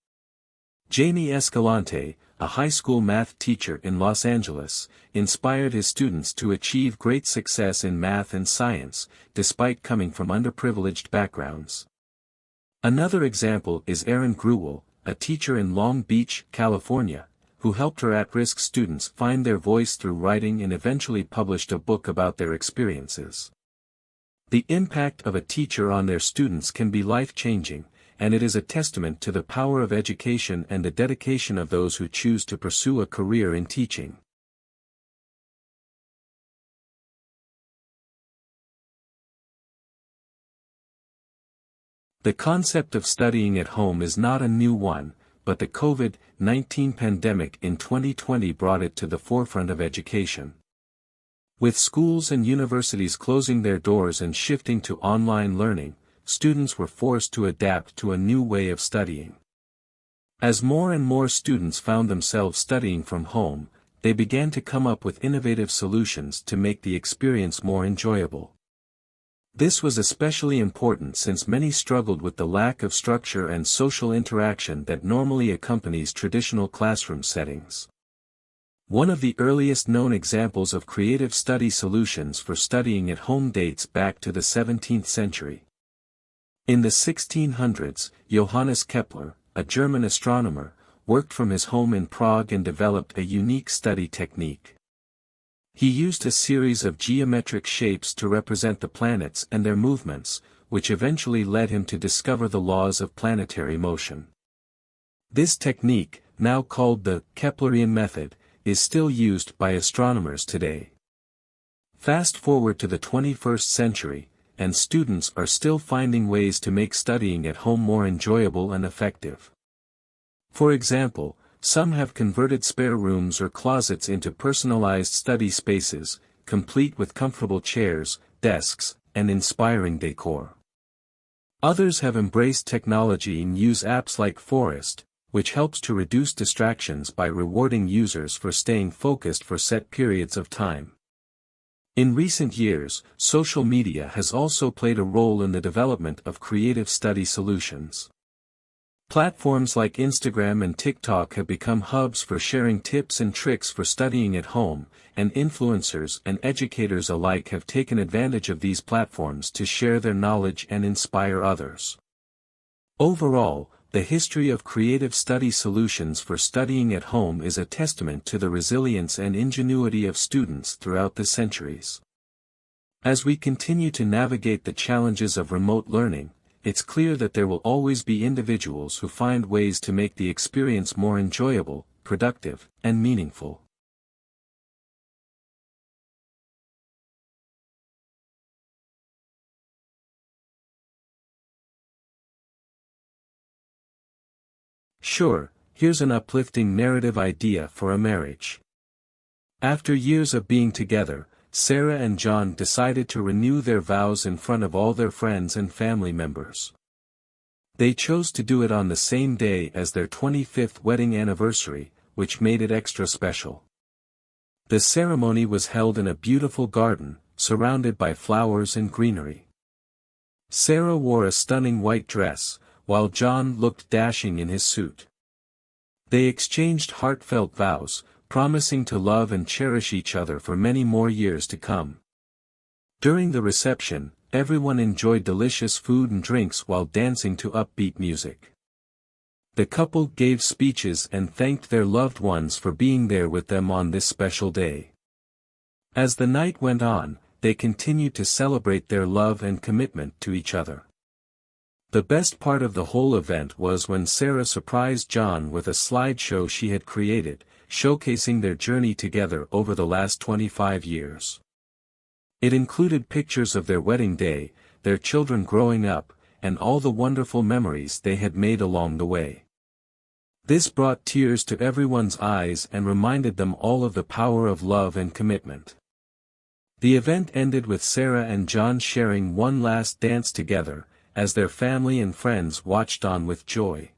Jamie Escalante, a high school math teacher in Los Angeles, inspired his students to achieve great success in math and science, despite coming from underprivileged backgrounds. Another example is Erin Gruwell, a teacher in Long Beach, California, who helped her at-risk students find their voice through writing and eventually published a book about their experiences. The impact of a teacher on their students can be life-changing, and it is a testament to the power of education and the dedication of those who choose to pursue a career in teaching. The concept of studying at home is not a new one, but the COVID-19 pandemic in 2020 brought it to the forefront of education. With schools and universities closing their doors and shifting to online learning, students were forced to adapt to a new way of studying. As more and more students found themselves studying from home, they began to come up with innovative solutions to make the experience more enjoyable. This was especially important since many struggled with the lack of structure and social interaction that normally accompanies traditional classroom settings. One of the earliest known examples of creative study solutions for studying at home dates back to the 17th century. In the 1600s, Johannes Kepler, a German astronomer, worked from his home in Prague and developed a unique study technique. He used a series of geometric shapes to represent the planets and their movements, which eventually led him to discover the laws of planetary motion. This technique, now called the Keplerian method, is still used by astronomers today. Fast forward to the 21st century, and students are still finding ways to make studying at home more enjoyable and effective. For example, some have converted spare rooms or closets into personalized study spaces, complete with comfortable chairs, desks, and inspiring decor. Others have embraced technology and use apps like Forest, which helps to reduce distractions by rewarding users for staying focused for set periods of time. In recent years, social media has also played a role in the development of creative study solutions. Platforms like Instagram and TikTok have become hubs for sharing tips and tricks for studying at home, and influencers and educators alike have taken advantage of these platforms to share their knowledge and inspire others. Overall, the history of creative study solutions for studying at home is a testament to the resilience and ingenuity of students throughout the centuries. As we continue to navigate the challenges of remote learning, it's clear that there will always be individuals who find ways to make the experience more enjoyable, productive, and meaningful. Sure, here's an uplifting narrative idea for a marriage. After years of being together, Sarah and John decided to renew their vows in front of all their friends and family members. They chose to do it on the same day as their 25th wedding anniversary, which made it extra special. The ceremony was held in a beautiful garden, surrounded by flowers and greenery. Sarah wore a stunning white dress, while John looked dashing in his suit. They exchanged heartfelt vows, promising to love and cherish each other for many more years to come. During the reception, everyone enjoyed delicious food and drinks while dancing to upbeat music. The couple gave speeches and thanked their loved ones for being there with them on this special day. As the night went on, they continued to celebrate their love and commitment to each other. The best part of the whole event was when Sarah surprised John with a slideshow she had created, showcasing their journey together over the last 25 years. It included pictures of their wedding day, their children growing up, and all the wonderful memories they had made along the way. This brought tears to everyone's eyes and reminded them all of the power of love and commitment. The event ended with Sarah and John sharing one last dance together, as their family and friends watched on with joy.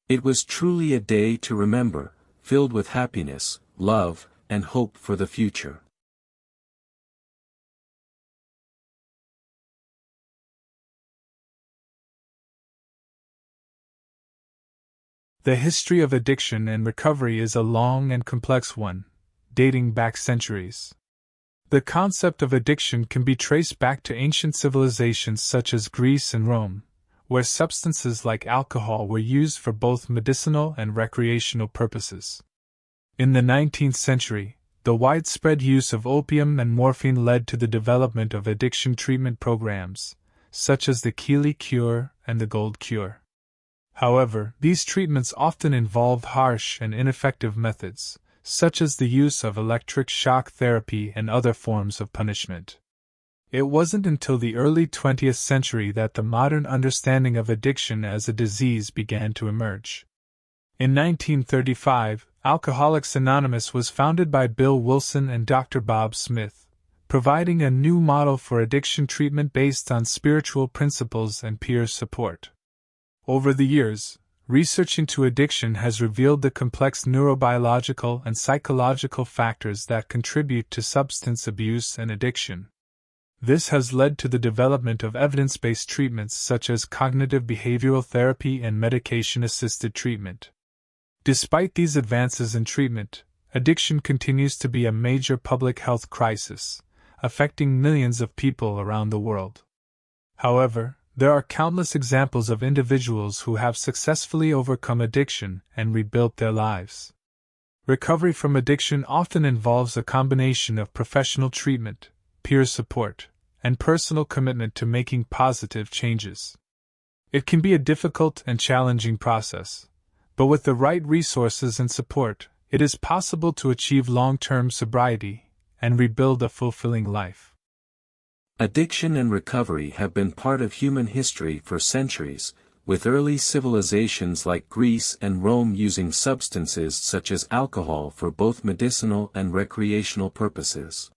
It was truly a day to remember, filled with happiness, love, and hope for the future. The history of addiction and recovery is a long and complex one, dating back centuries. The concept of addiction can be traced back to ancient civilizations such as Greece and Rome, where substances like alcohol were used for both medicinal and recreational purposes. In the 19th century, the widespread use of opium and morphine led to the development of addiction treatment programs, such as the Keeley cure and the Gold cure. However, these treatments often involved harsh and ineffective methods, such as the use of electric shock therapy and other forms of punishment. It wasn't until the early 20th century that the modern understanding of addiction as a disease began to emerge. In 1935, Alcoholics Anonymous was founded by Bill Wilson and Dr. Bob Smith, providing a new model for addiction treatment based on spiritual principles and peer support. Over the years, research into addiction has revealed the complex neurobiological and psychological factors that contribute to substance abuse and addiction. This has led to the development of evidence-based treatments such as cognitive behavioral therapy and medication-assisted treatment. Despite these advances in treatment, addiction continues to be a major public health crisis, affecting millions of people around the world. However, there are countless examples of individuals who have successfully overcome addiction and rebuilt their lives. Recovery from addiction often involves a combination of professional treatment, peer support, and personal commitment to making positive changes. It can be a difficult and challenging process, but with the right resources and support, it is possible to achieve long-term sobriety and rebuild a fulfilling life. Addiction and recovery have been part of human history for centuries, with early civilizations like Greece and Rome using substances such as alcohol for both medicinal and recreational purposes.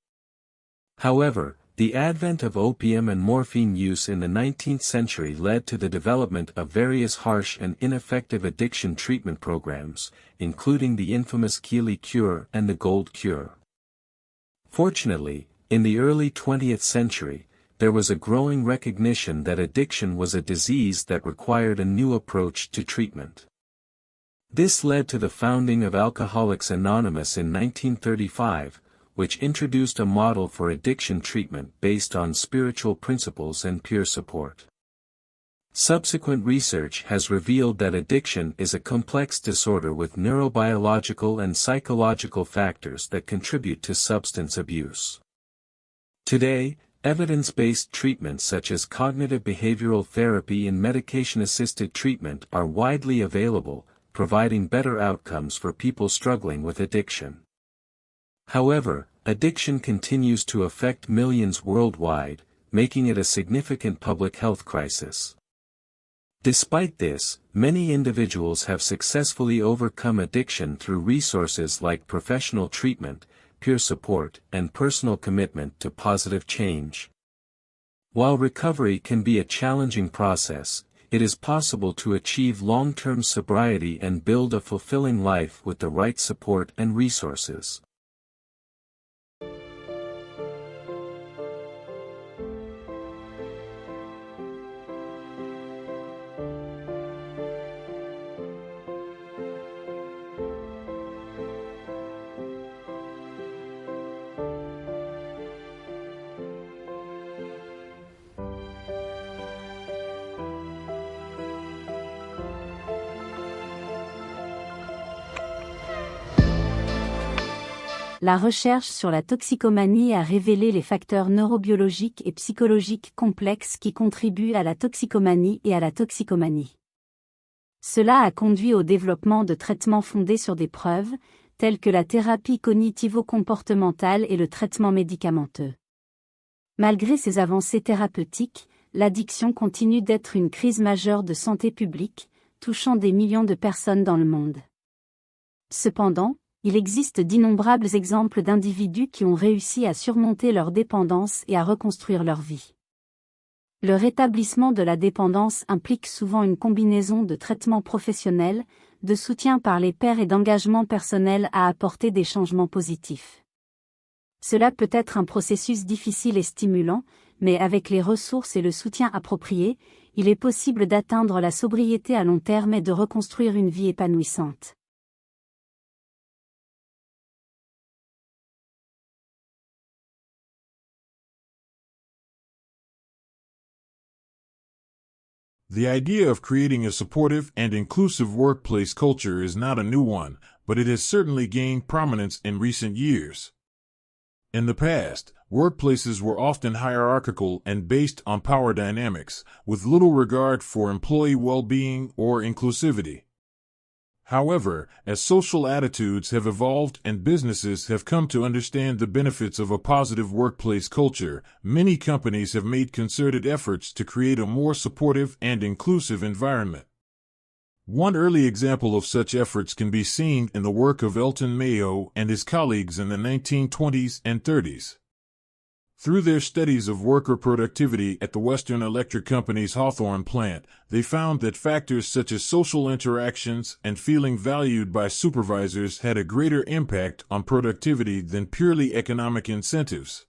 However, the advent of opium and morphine use in the 19th century led to the development of various harsh and ineffective addiction treatment programs, including the infamous Keeley cure and the Gold cure. Fortunately, in the early 20th century, there was a growing recognition that addiction was a disease that required a new approach to treatment. This led to the founding of Alcoholics Anonymous in 1935, which introduced a model for addiction treatment based on spiritual principles and peer support. Subsequent research has revealed that addiction is a complex disorder with neurobiological and psychological factors that contribute to substance abuse. Today, evidence-based treatments such as cognitive behavioral therapy and medication-assisted treatment are widely available, providing better outcomes for people struggling with addiction. However, addiction continues to affect millions worldwide, making it a significant public health crisis. Despite this, many individuals have successfully overcome addiction through resources like professional treatment, peer support, and personal commitment to positive change. While recovery can be a challenging process, it is possible to achieve long-term sobriety and build a fulfilling life with the right support and resources. la recherche sur la toxicomanie a révélé les facteurs neurobiologiques et psychologiques complexes qui contribuent à la toxicomanie et à la toxicomanie. Cela a conduit au développement de traitements fondés sur des preuves, tels que la thérapie cognitivo-comportementale et le traitement médicamenteux. Malgré ces avancées thérapeutiques, l'addiction continue d'être une crise majeure de santé publique, touchant des millions de personnes dans le monde. Cependant, il existe d'innombrables exemples d'individus qui ont réussi à surmonter leur dépendance et à reconstruire leur vie. Le rétablissement de la dépendance implique souvent une combinaison de traitements professionnels, de soutien par les pairs et d'engagement personnel à apporter des changements positifs. Cela peut être un processus difficile et stimulant, mais avec les ressources et le soutien appropriés, il est possible d'atteindre la sobriété à long terme et de reconstruire une vie épanouissante. The idea of creating a supportive and inclusive workplace culture is not a new one, but it has certainly gained prominence in recent years. In the past, workplaces were often hierarchical and based on power dynamics, with little regard for employee well-being or inclusivity. However, as social attitudes have evolved and businesses have come to understand the benefits of a positive workplace culture, many companies have made concerted efforts to create a more supportive and inclusive environment. One early example of such efforts can be seen in the work of Elton Mayo and his colleagues in the 1920s and 30s. Through their studies of worker productivity at the Western Electric Company's Hawthorne plant, they found that factors such as social interactions and feeling valued by supervisors had a greater impact on productivity than purely economic incentives.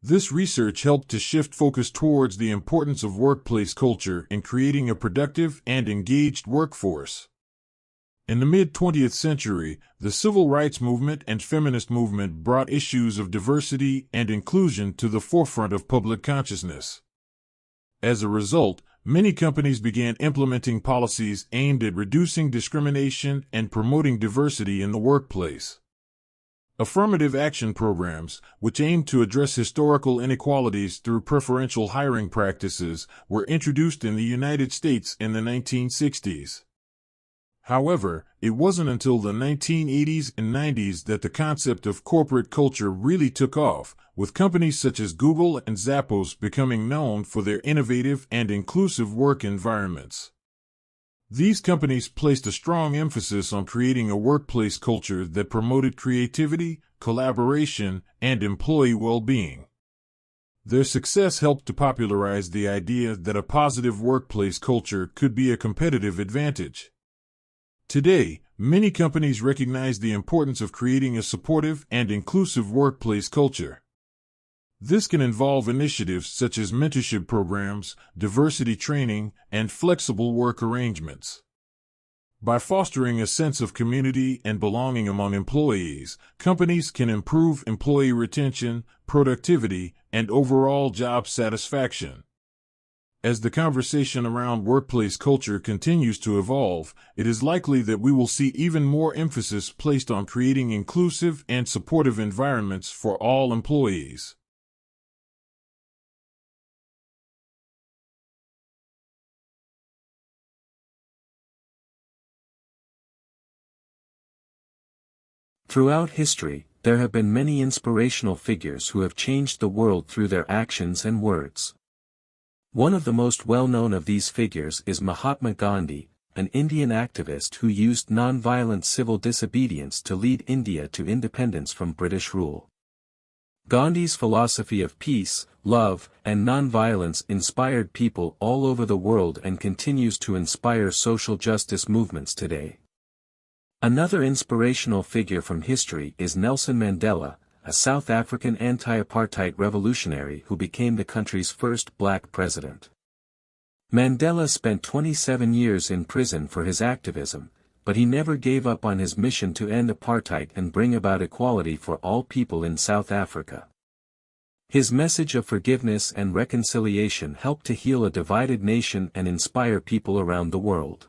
This research helped to shift focus towards the importance of workplace culture in creating a productive and engaged workforce. In the mid-20th century, the civil rights movement and feminist movement brought issues of diversity and inclusion to the forefront of public consciousness. As a result, many companies began implementing policies aimed at reducing discrimination and promoting diversity in the workplace. Affirmative action programs, which aimed to address historical inequalities through preferential hiring practices, were introduced in the United States in the 1960s. However, it wasn't until the 1980s and 90s that the concept of corporate culture really took off, with companies such as Google and Zappos becoming known for their innovative and inclusive work environments. These companies placed a strong emphasis on creating a workplace culture that promoted creativity, collaboration, and employee well-being. Their success helped to popularize the idea that a positive workplace culture could be a competitive advantage. Today, many companies recognize the importance of creating a supportive and inclusive workplace culture. This can involve initiatives such as mentorship programs, diversity training, and flexible work arrangements. By fostering a sense of community and belonging among employees, companies can improve employee retention, productivity, and overall job satisfaction. As the conversation around workplace culture continues to evolve, it is likely that we will see even more emphasis placed on creating inclusive and supportive environments for all employees. Throughout history, there have been many inspirational figures who have changed the world through their actions and words. One of the most well-known of these figures is Mahatma Gandhi, an Indian activist who used non-violent civil disobedience to lead India to independence from British rule. Gandhi's philosophy of peace, love, and non-violence inspired people all over the world and continues to inspire social justice movements today. Another inspirational figure from history is Nelson Mandela, a South African anti-apartheid revolutionary who became the country's first black president. Mandela spent 27 years in prison for his activism, but he never gave up on his mission to end apartheid and bring about equality for all people in South Africa. His message of forgiveness and reconciliation helped to heal a divided nation and inspire people around the world.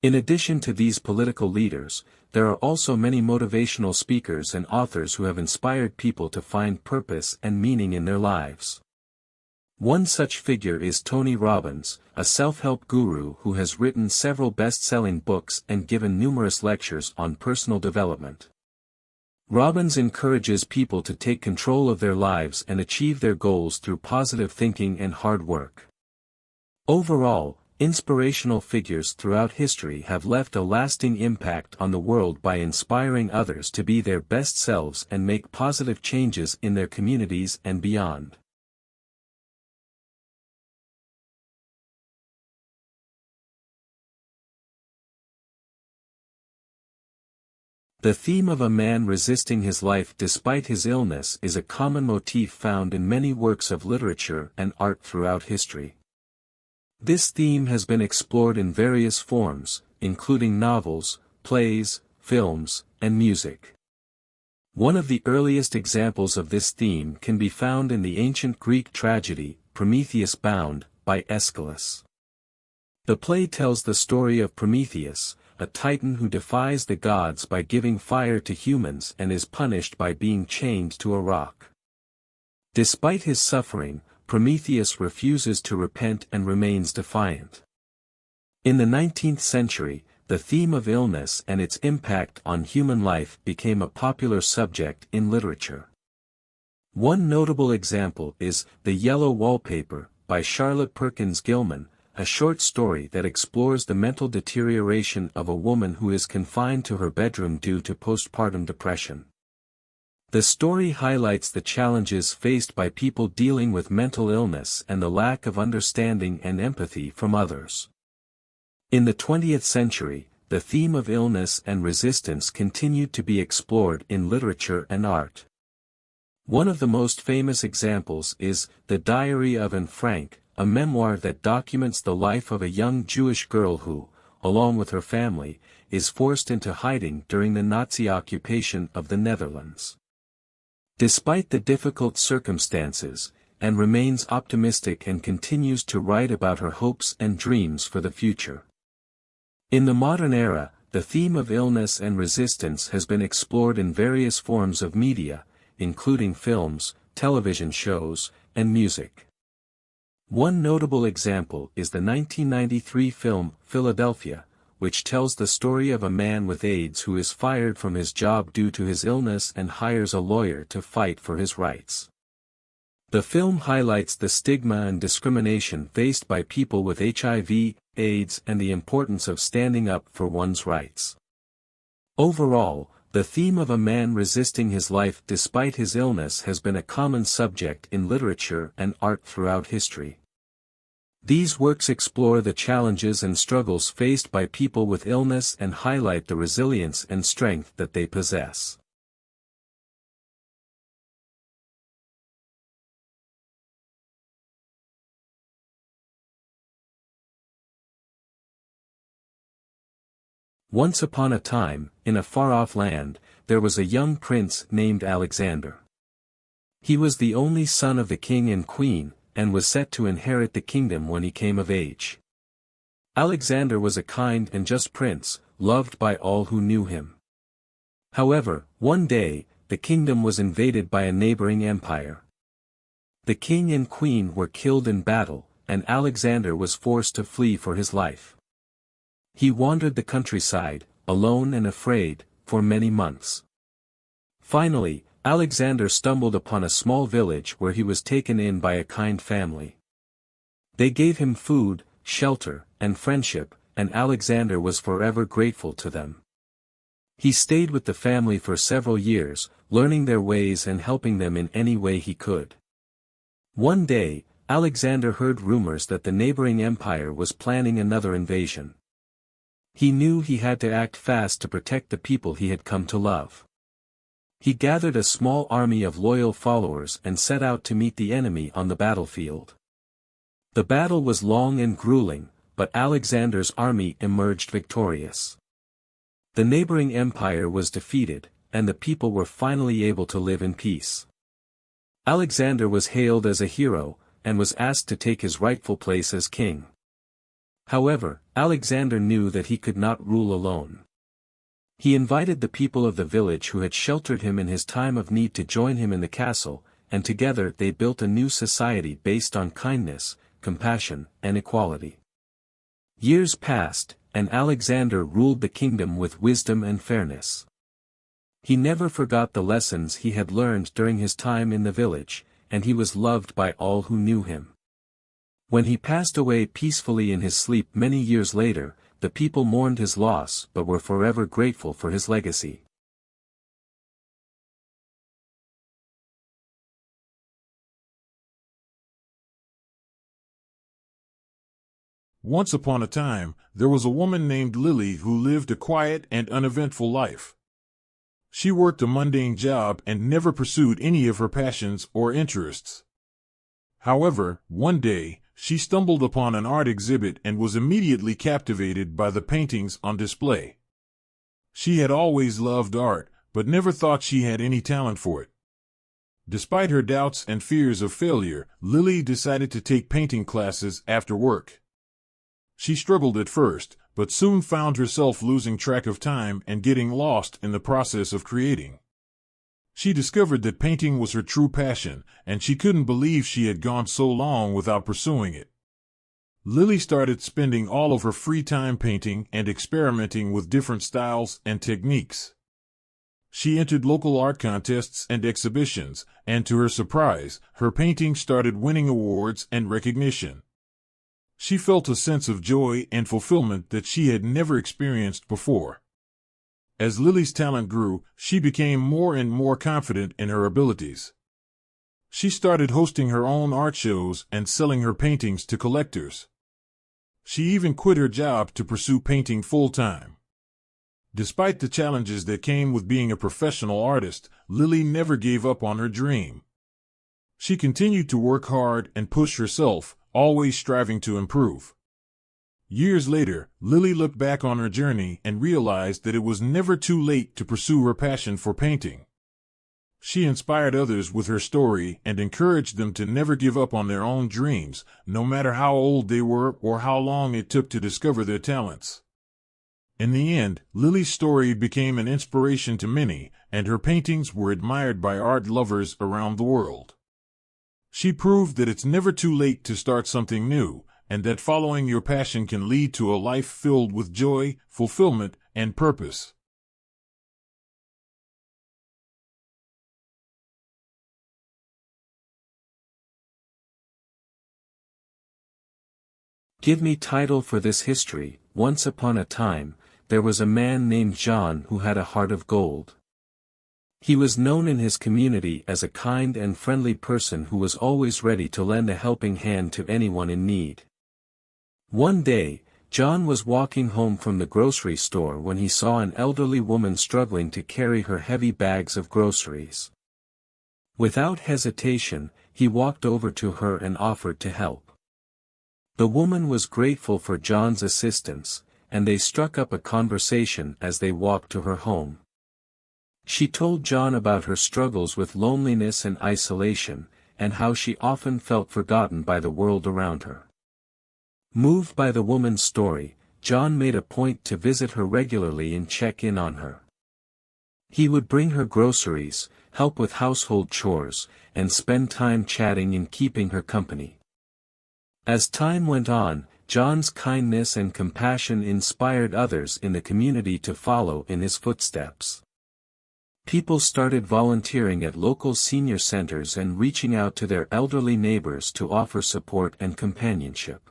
In addition to these political leaders, there are also many motivational speakers and authors who have inspired people to find purpose and meaning in their lives. One such figure is Tony Robbins, a self-help guru who has written several best-selling books and given numerous lectures on personal development. Robbins encourages people to take control of their lives and achieve their goals through positive thinking and hard work. Overall, inspirational figures throughout history have left a lasting impact on the world by inspiring others to be their best selves and make positive changes in their communities and beyond. The theme of a man resisting his life despite his illness is a common motif found in many works of literature and art throughout history. This theme has been explored in various forms, including novels, plays, films, and music. One of the earliest examples of this theme can be found in the ancient Greek tragedy, Prometheus Bound, by Aeschylus. The play tells the story of Prometheus, a titan who defies the gods by giving fire to humans and is punished by being chained to a rock. Despite his suffering, Prometheus refuses to repent and remains defiant. In the 19th century, the theme of illness and its impact on human life became a popular subject in literature. One notable example is The Yellow Wallpaper, by Charlotte Perkins Gilman, a short story that explores the mental deterioration of a woman who is confined to her bedroom due to postpartum depression. The story highlights the challenges faced by people dealing with mental illness and the lack of understanding and empathy from others. In the 20th century, the theme of illness and resistance continued to be explored in literature and art. One of the most famous examples is The Diary of Anne Frank, a memoir that documents the life of a young Jewish girl who, along with her family, is forced into hiding during the Nazi occupation of the Netherlands. Despite the difficult circumstances, Anne remains optimistic and continues to write about her hopes and dreams for the future. In the modern era, the theme of illness and resistance has been explored in various forms of media, including films, television shows, and music. One notable example is the 1993 film Philadelphia, which tells the story of a man with AIDS who is fired from his job due to his illness and hires a lawyer to fight for his rights. The film highlights the stigma and discrimination faced by people with HIV, AIDS, and the importance of standing up for one's rights. Overall, the theme of a man resisting his life despite his illness has been a common subject in literature and art throughout history. These works explore the challenges and struggles faced by people with illness and highlight the resilience and strength that they possess. Once upon a time, in a far-off land, there was a young prince named Alexander. He was the only son of the king and queen, and was set to inherit the kingdom when he came of age. Alexander was a kind and just prince, loved by all who knew him. However, one day, the kingdom was invaded by a neighboring empire. The king and queen were killed in battle, and Alexander was forced to flee for his life. He wandered the countryside, alone and afraid, for many months. Finally, Alexander stumbled upon a small village where he was taken in by a kind family. They gave him food, shelter, and friendship, and Alexander was forever grateful to them. He stayed with the family for several years, learning their ways and helping them in any way he could. One day, Alexander heard rumors that the neighboring empire was planning another invasion. He knew he had to act fast to protect the people he had come to love. He gathered a small army of loyal followers and set out to meet the enemy on the battlefield. The battle was long and grueling, but Alexander's army emerged victorious. The neighboring empire was defeated, and the people were finally able to live in peace. Alexander was hailed as a hero, and was asked to take his rightful place as king. However, Alexander knew that he could not rule alone. He invited the people of the village who had sheltered him in his time of need to join him in the castle, and together they built a new society based on kindness, compassion, and equality. Years passed, and Alexander ruled the kingdom with wisdom and fairness. He never forgot the lessons he had learned during his time in the village, and he was loved by all who knew him. When he passed away peacefully in his sleep many years later, the people mourned his loss but were forever grateful for his legacy. Once upon a time, there was a woman named Lily who lived a quiet and uneventful life. She worked a mundane job and never pursued any of her passions or interests. However, one day, she stumbled upon an art exhibit and was immediately captivated by the paintings on display. She had always loved art, but never thought she had any talent for it. Despite her doubts and fears of failure, Lily decided to take painting classes after work. She struggled at first, but soon found herself losing track of time and getting lost in the process of creating. She discovered that painting was her true passion, and she couldn't believe she had gone so long without pursuing it. Lily started spending all of her free time painting and experimenting with different styles and techniques. She entered local art contests and exhibitions, and to her surprise, her paintings started winning awards and recognition. She felt a sense of joy and fulfillment that she had never experienced before. As Lily's talent grew, she became more and more confident in her abilities. She started hosting her own art shows and selling her paintings to collectors. She even quit her job to pursue painting full-time. Despite the challenges that came with being a professional artist, Lily never gave up on her dream. She continued to work hard and push herself, always striving to improve. Years later, Lily looked back on her journey and realized that it was never too late to pursue her passion for painting. She inspired others with her story and encouraged them to never give up on their own dreams, no matter how old they were or how long it took to discover their talents. In the end, Lily's story became an inspiration to many, and her paintings were admired by art lovers around the world. She proved that it's never too late to start something new, and that following your passion can lead to a life filled with joy, fulfillment, and purpose. Give me title for this history. Once upon a time, there was a man named John who had a heart of gold. He was known in his community as a kind and friendly person who was always ready to lend a helping hand to anyone in need. One day, John was walking home from the grocery store when he saw an elderly woman struggling to carry her heavy bags of groceries. Without hesitation, he walked over to her and offered to help. The woman was grateful for John's assistance, and they struck up a conversation as they walked to her home. She told John about her struggles with loneliness and isolation, and how she often felt forgotten by the world around her. Moved by the woman's story, John made a point to visit her regularly and check in on her. He would bring her groceries, help with household chores, and spend time chatting and keeping her company. As time went on, John's kindness and compassion inspired others in the community to follow in his footsteps. People started volunteering at local senior centers and reaching out to their elderly neighbors to offer support and companionship.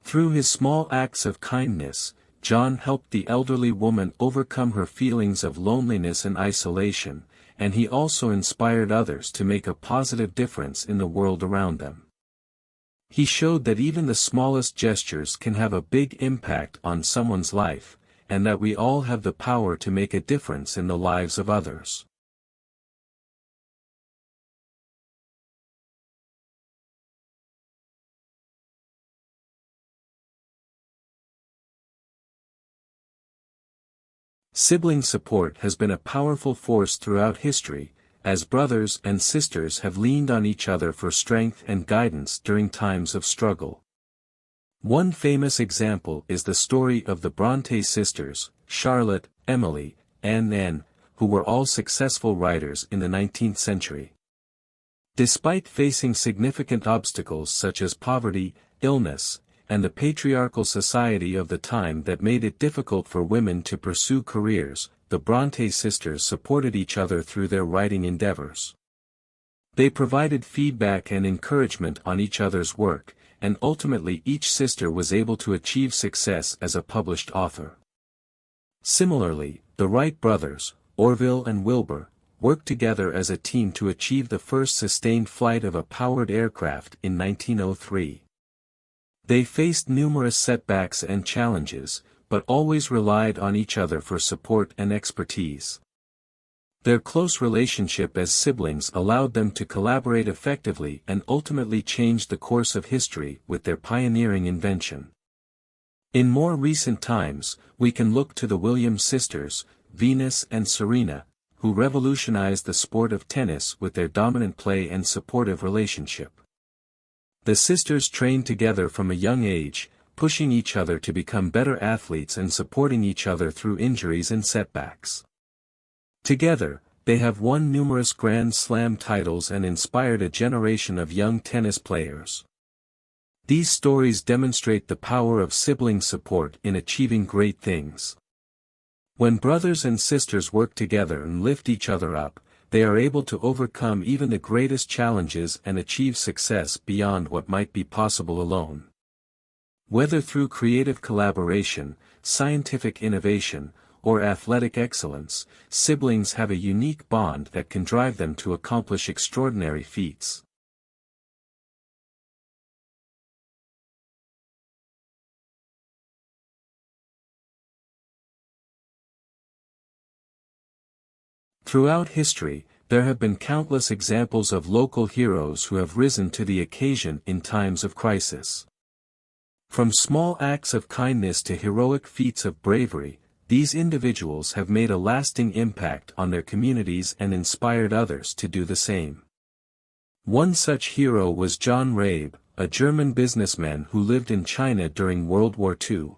Through his small acts of kindness, John helped the elderly woman overcome her feelings of loneliness and isolation, and he also inspired others to make a positive difference in the world around them. He showed that even the smallest gestures can have a big impact on someone's life, and that we all have the power to make a difference in the lives of others. Sibling support has been a powerful force throughout history, as brothers and sisters have leaned on each other for strength and guidance during times of struggle. One famous example is the story of the Bronte sisters, Charlotte, Emily, and Anne, who were all successful writers in the 19th century. Despite facing significant obstacles such as poverty, illness, and the patriarchal society of the time that made it difficult for women to pursue careers, the Bronte sisters supported each other through their writing endeavors. They provided feedback and encouragement on each other's work, and ultimately each sister was able to achieve success as a published author. Similarly, the Wright brothers, Orville and Wilbur, worked together as a team to achieve the first sustained flight of a powered aircraft in 1903. They faced numerous setbacks and challenges, but always relied on each other for support and expertise. Their close relationship as siblings allowed them to collaborate effectively and ultimately change the course of history with their pioneering invention. In more recent times, we can look to the Williams sisters, Venus and Serena, who revolutionized the sport of tennis with their dominant play and supportive relationship. The sisters trained together from a young age, pushing each other to become better athletes and supporting each other through injuries and setbacks. Together, they have won numerous Grand Slam titles and inspired a generation of young tennis players. These stories demonstrate the power of sibling support in achieving great things. When brothers and sisters work together and lift each other up, they are able to overcome even the greatest challenges and achieve success beyond what might be possible alone. Whether through creative collaboration, scientific innovation, or athletic excellence, siblings have a unique bond that can drive them to accomplish extraordinary feats. Throughout history, there have been countless examples of local heroes who have risen to the occasion in times of crisis. From small acts of kindness to heroic feats of bravery, these individuals have made a lasting impact on their communities and inspired others to do the same. One such hero was John Rabe, a German businessman who lived in China during World War II.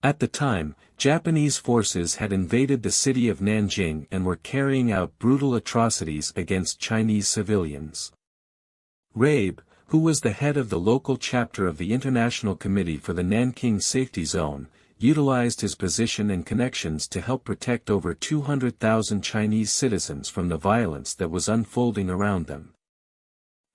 At the time, Japanese forces had invaded the city of Nanjing and were carrying out brutal atrocities against Chinese civilians. Rabe, who was the head of the local chapter of the International Committee for the Nanking Safety Zone, utilized his position and connections to help protect over 200,000 Chinese citizens from the violence that was unfolding around them.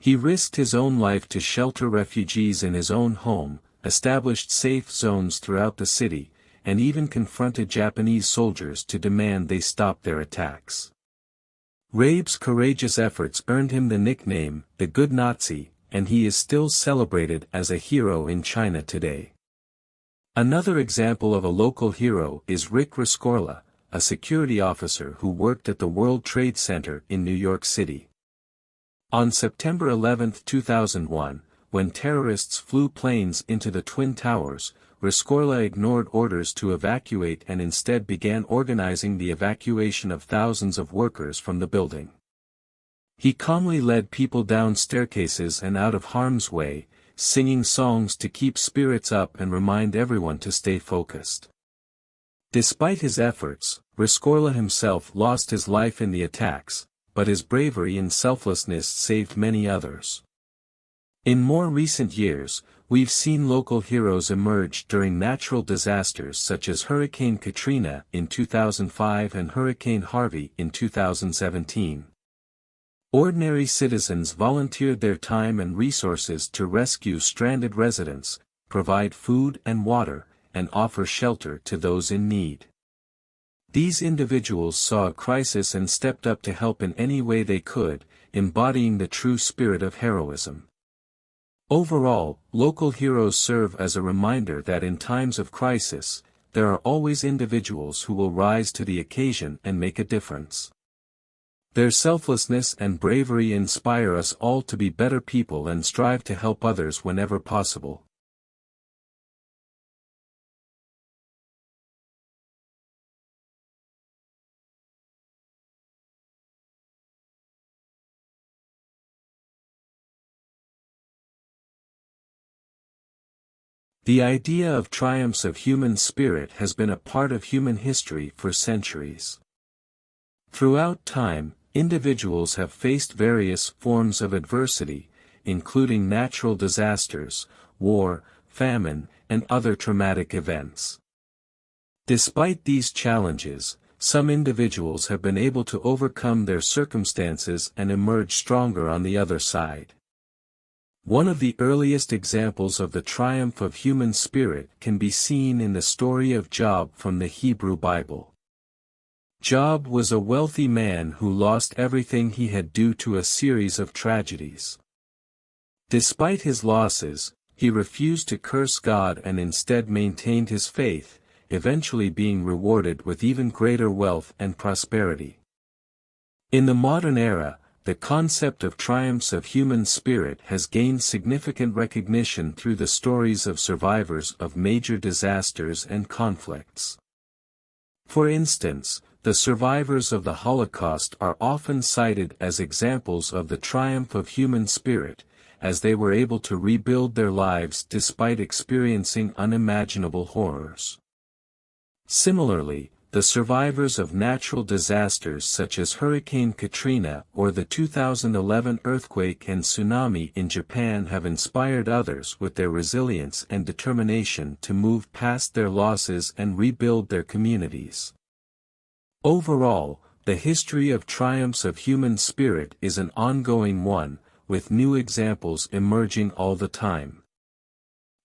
He risked his own life to shelter refugees in his own home, established safe zones throughout the city, and even confronted Japanese soldiers to demand they stop their attacks. Rabe's courageous efforts earned him the nickname, the Good Nazi, and he is still celebrated as a hero in China today. Another example of a local hero is Rick Rescorla, a security officer who worked at the World Trade Center in New York City. On September 11, 2001, when terrorists flew planes into the Twin Towers, Rescorla ignored orders to evacuate and instead began organizing the evacuation of thousands of workers from the building. He calmly led people down staircases and out of harm's way, singing songs to keep spirits up and remind everyone to stay focused. Despite his efforts, Rescorla himself lost his life in the attacks, but his bravery and selflessness saved many others. In more recent years, we've seen local heroes emerge during natural disasters such as Hurricane Katrina in 2005 and Hurricane Harvey in 2017. Ordinary citizens volunteered their time and resources to rescue stranded residents, provide food and water, and offer shelter to those in need. These individuals saw a crisis and stepped up to help in any way they could, embodying the true spirit of heroism. Overall, local heroes serve as a reminder that in times of crisis, there are always individuals who will rise to the occasion and make a difference. Their selflessness and bravery inspire us all to be better people and strive to help others whenever possible. The idea of triumphs of human spirit has been a part of human history for centuries. Throughout time, individuals have faced various forms of adversity, including natural disasters, war, famine, and other traumatic events. Despite these challenges, some individuals have been able to overcome their circumstances and emerge stronger on the other side. One of the earliest examples of the triumph of human spirit can be seen in the story of Job from the Hebrew Bible. Job was a wealthy man who lost everything he had due to a series of tragedies. Despite his losses, he refused to curse God and instead maintained his faith, eventually being rewarded with even greater wealth and prosperity. In the modern era, the concept of triumphs of human spirit has gained significant recognition through the stories of survivors of major disasters and conflicts. For instance, the survivors of the Holocaust are often cited as examples of the triumph of human spirit, as they were able to rebuild their lives despite experiencing unimaginable horrors. Similarly, the survivors of natural disasters such as Hurricane Katrina or the 2011 earthquake and tsunami in Japan have inspired others with their resilience and determination to move past their losses and rebuild their communities. Overall, the history of triumphs of human spirit is an ongoing one, with new examples emerging all the time.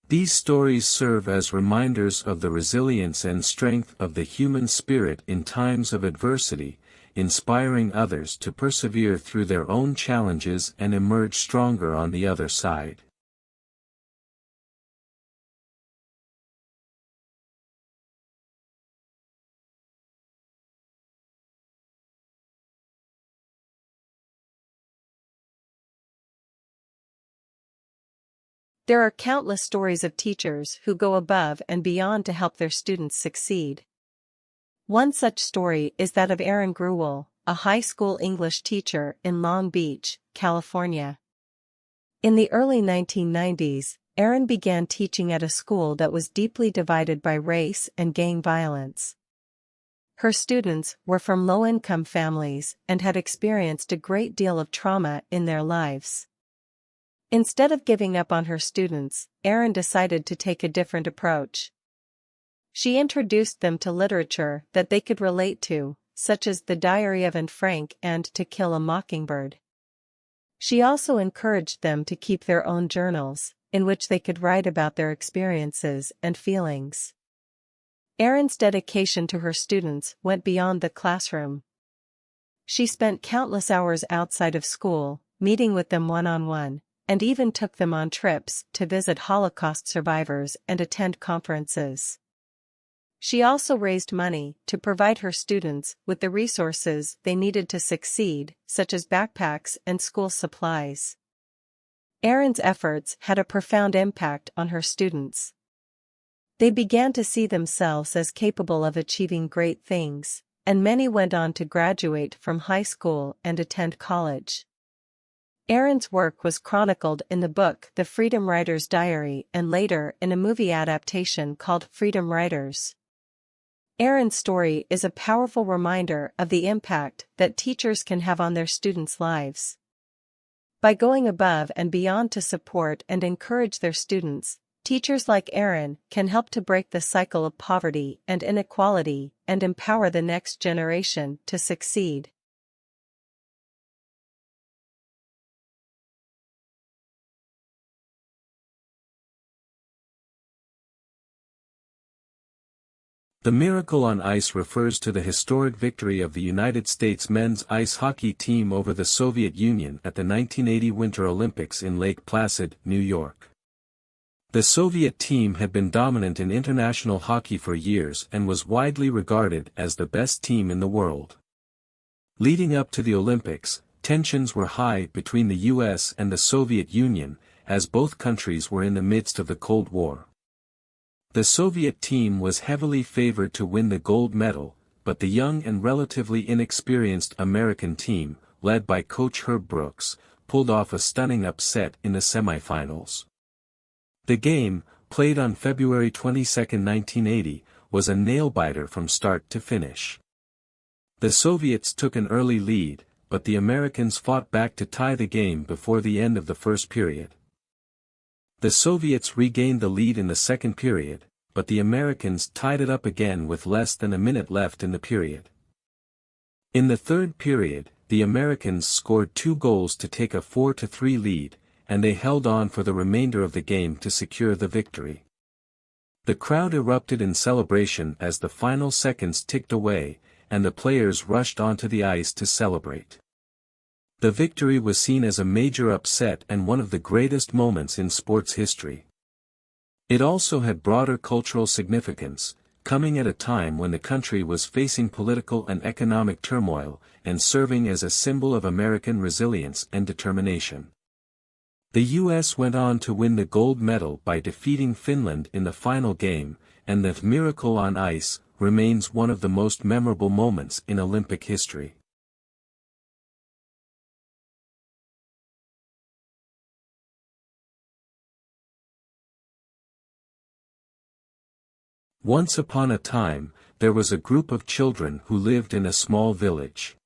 These stories serve as reminders of the resilience and strength of the human spirit in times of adversity, inspiring others to persevere through their own challenges and emerge stronger on the other side. There are countless stories of teachers who go above and beyond to help their students succeed. One such story is that of Aaron Gruwell, a high school English teacher in Long Beach, California. In the early 1990s, Aaron began teaching at a school that was deeply divided by race and gang violence. Her students were from low-income families and had experienced a great deal of trauma in their lives. Instead of giving up on her students, Aaron decided to take a different approach. She introduced them to literature that they could relate to, such as The Diary of Anne Frank and To Kill a Mockingbird. She also encouraged them to keep their own journals, in which they could write about their experiences and feelings. Aaron's dedication to her students went beyond the classroom. She spent countless hours outside of school, meeting with them one-on-one, and even took them on trips to visit Holocaust survivors and attend conferences. She also raised money to provide her students with the resources they needed to succeed, such as backpacks and school supplies. Aaron's efforts had a profound impact on her students. They began to see themselves as capable of achieving great things, and many went on to graduate from high school and attend college. Aaron's work was chronicled in the book The Freedom Writer's Diary and later in a movie adaptation called Freedom Writers. Aaron's story is a powerful reminder of the impact that teachers can have on their students' lives. By going above and beyond to support and encourage their students, teachers like Aaron can help to break the cycle of poverty and inequality and empower the next generation to succeed. The miracle on ice refers to the historic victory of the United States men's ice hockey team over the Soviet Union at the 1980 Winter Olympics in Lake Placid, New York. The Soviet team had been dominant in international hockey for years and was widely regarded as the best team in the world. Leading up to the Olympics, tensions were high between the US and the Soviet Union, as both countries were in the midst of the Cold War. The Soviet team was heavily favored to win the gold medal, but the young and relatively inexperienced American team, led by coach Herb Brooks, pulled off a stunning upset in the semifinals. The game, played on February 22, 1980, was a nail-biter from start to finish. The Soviets took an early lead, but the Americans fought back to tie the game before the end of the first period. The Soviets regained the lead in the second period, but the Americans tied it up again with less than a minute left in the period. In the third period, the Americans scored 2 goals to take a 4-3 lead, and they held on for the remainder of the game to secure the victory. The crowd erupted in celebration as the final seconds ticked away, and the players rushed onto the ice to celebrate. The victory was seen as a major upset and one of the greatest moments in sports history. It also had broader cultural significance, coming at a time when the country was facing political and economic turmoil, and serving as a symbol of American resilience and determination. The U.S. went on to win the gold medal by defeating Finland in the final game, and the miracle on ice remains one of the most memorable moments in Olympic history. Once upon a time, there was a group of children who lived in a small village.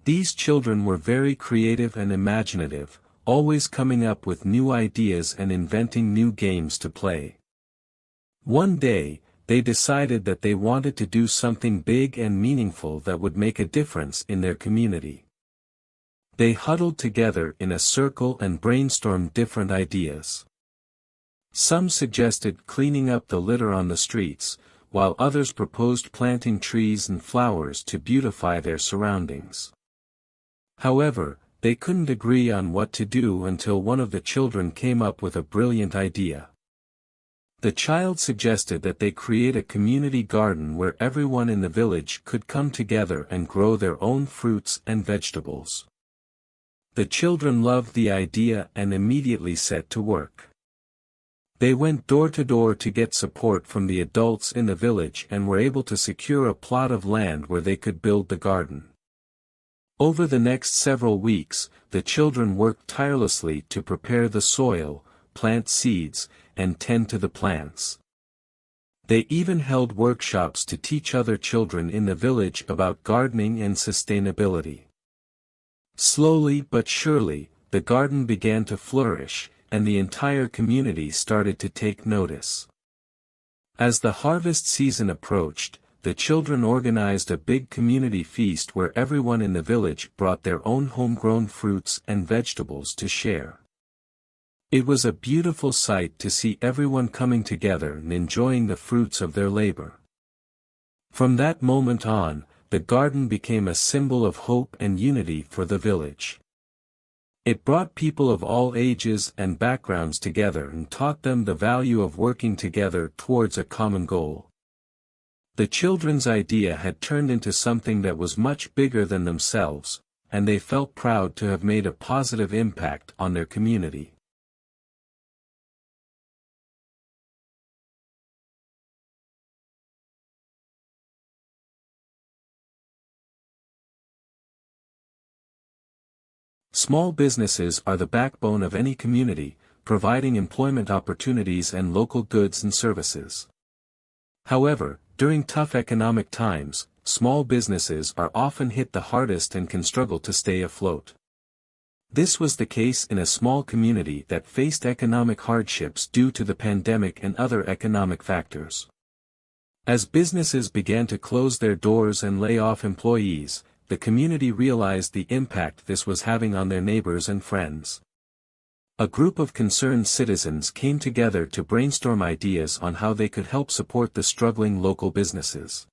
These children were very creative and imaginative, always coming up with new ideas and inventing new games to play. One day, they decided that they wanted to do something big and meaningful that would make a difference in their community. They huddled together in a circle and brainstormed different ideas. Some suggested cleaning up the litter on the streets, while others proposed planting trees and flowers to beautify their surroundings. However, they couldn't agree on what to do until one of the children came up with a brilliant idea. The child suggested that they create a community garden where everyone in the village could come together and grow their own fruits and vegetables. The children loved the idea and immediately set to work. They went door to door to get support from the adults in the village and were able to secure a plot of land where they could build the garden. Over the next several weeks, the children worked tirelessly to prepare the soil, plant seeds, and tend to the plants. They even held workshops to teach other children in the village about gardening and sustainability. Slowly but surely, the garden began to flourish, and the entire community started to take notice. As the harvest season approached, the children organized a big community feast where everyone in the village brought their own homegrown fruits and vegetables to share. It was a beautiful sight to see everyone coming together and enjoying the fruits of their labor. From that moment on, the garden became a symbol of hope and unity for the village. It brought people of all ages and backgrounds together and taught them the value of working together towards a common goal. The children's idea had turned into something that was much bigger than themselves, and they felt proud to have made a positive impact on their community. Small businesses are the backbone of any community, providing employment opportunities and local goods and services. However, during tough economic times, small businesses are often hit the hardest and can struggle to stay afloat. This was the case in a small community that faced economic hardships due to the pandemic and other economic factors. As businesses began to close their doors and lay off employees, the community realized the impact this was having on their neighbors and friends. A group of concerned citizens came together to brainstorm ideas on how they could help support the struggling local businesses.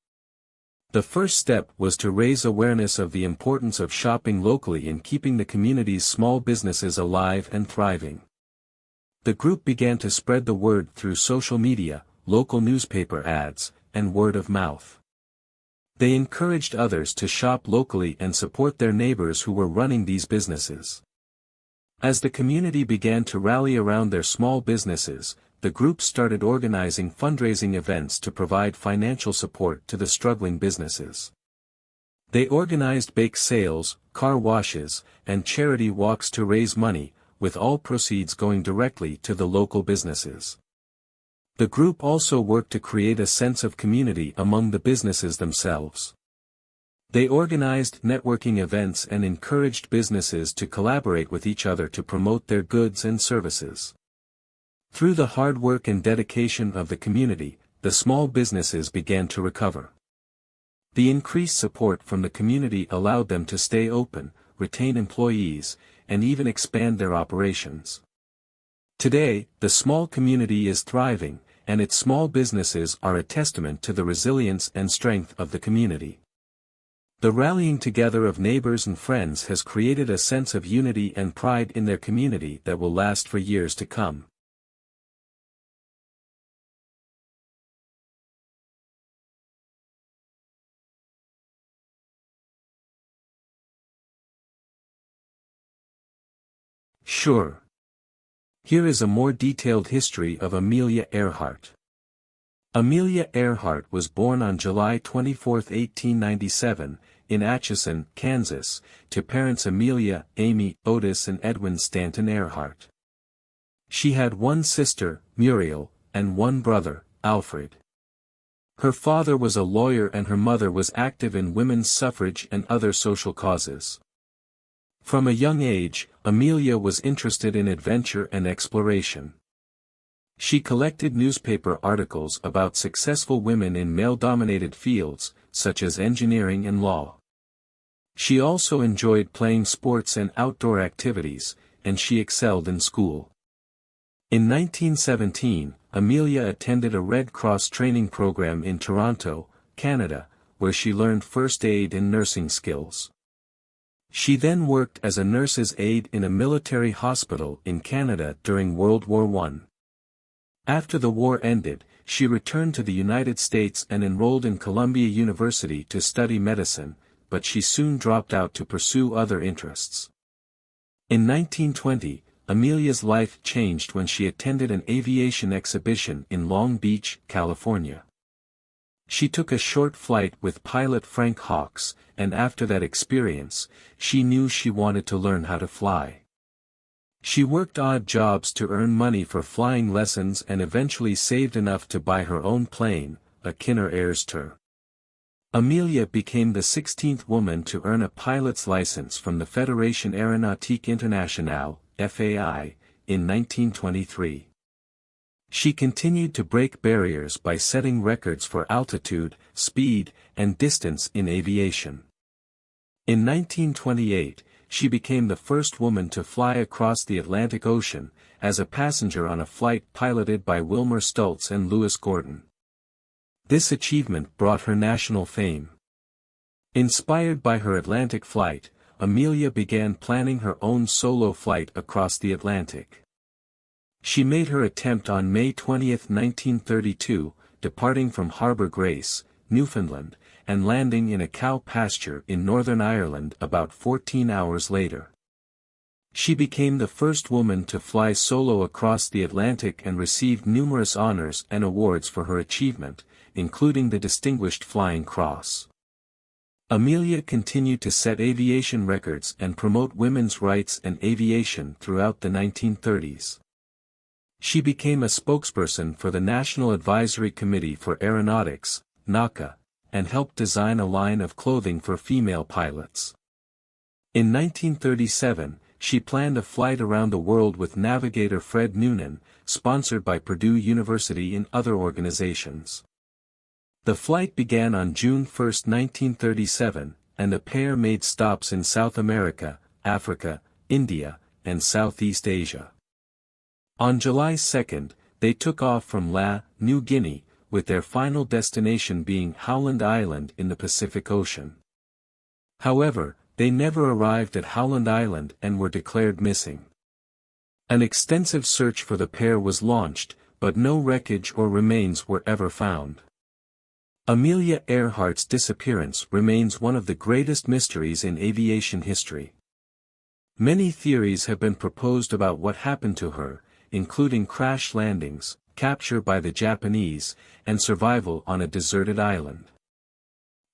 The first step was to raise awareness of the importance of shopping locally and keeping the community's small businesses alive and thriving. The group began to spread the word through social media, local newspaper ads, and word of mouth. They encouraged others to shop locally and support their neighbors who were running these businesses. As the community began to rally around their small businesses, the group started organizing fundraising events to provide financial support to the struggling businesses. They organized bake sales, car washes, and charity walks to raise money, with all proceeds going directly to the local businesses. The group also worked to create a sense of community among the businesses themselves. They organized networking events and encouraged businesses to collaborate with each other to promote their goods and services. Through the hard work and dedication of the community, the small businesses began to recover. The increased support from the community allowed them to stay open, retain employees, and even expand their operations. Today, the small community is thriving, and its small businesses are a testament to the resilience and strength of the community. The rallying together of neighbors and friends has created a sense of unity and pride in their community that will last for years to come. Sure. Here is a more detailed history of Amelia Earhart. Amelia Earhart was born on July 24, 1897, in Atchison, Kansas, to parents Amelia, Amy, Otis and Edwin Stanton Earhart. She had one sister, Muriel, and one brother, Alfred. Her father was a lawyer and her mother was active in women's suffrage and other social causes. From a young age, Amelia was interested in adventure and exploration. She collected newspaper articles about successful women in male-dominated fields, such as engineering and law. She also enjoyed playing sports and outdoor activities, and she excelled in school. In 1917, Amelia attended a Red Cross training program in Toronto, Canada, where she learned first aid and nursing skills. She then worked as a nurse's aide in a military hospital in Canada during World War I. After the war ended, she returned to the United States and enrolled in Columbia University to study medicine, but she soon dropped out to pursue other interests. In 1920, Amelia's life changed when she attended an aviation exhibition in Long Beach, California. She took a short flight with pilot Frank Hawks, and after that experience, she knew she wanted to learn how to fly. She worked odd jobs to earn money for flying lessons and eventually saved enough to buy her own plane, a Kinner Airster. Amelia became the 16th woman to earn a pilot's license from the Fédération Aéronautique Internationale, FAI, in 1923. She continued to break barriers by setting records for altitude, speed, and distance in aviation. In 1928, she became the first woman to fly across the Atlantic Ocean, as a passenger on a flight piloted by Wilmer Stultz and Lewis Gordon. This achievement brought her national fame. Inspired by her Atlantic flight, Amelia began planning her own solo flight across the Atlantic. She made her attempt on May 20, 1932, departing from Harbour Grace, Newfoundland, and landing in a cow pasture in Northern Ireland about 14 hours later. She became the first woman to fly solo across the Atlantic and received numerous honors and awards for her achievement, including the Distinguished Flying Cross. Amelia continued to set aviation records and promote women's rights and aviation throughout the 1930s. She became a spokesperson for the National Advisory Committee for Aeronautics, NACA, and helped design a line of clothing for female pilots. In 1937, she planned a flight around the world with navigator Fred Noonan, sponsored by Purdue University and other organizations. The flight began on June 1, 1937, and the pair made stops in South America, Africa, India, and Southeast Asia. On July 2, they took off from New Guinea, with their final destination being Howland Island in the Pacific Ocean. However, they never arrived at Howland Island and were declared missing. An extensive search for the pair was launched, but no wreckage or remains were ever found. Amelia Earhart's disappearance remains one of the greatest mysteries in aviation history. Many theories have been proposed about what happened to her, including crash landings, capture by the Japanese, and survival on a deserted island.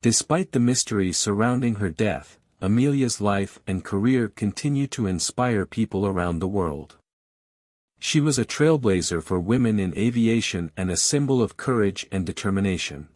Despite the mystery surrounding her death, Amelia's life and career continue to inspire people around the world. She was a trailblazer for women in aviation and a symbol of courage and determination.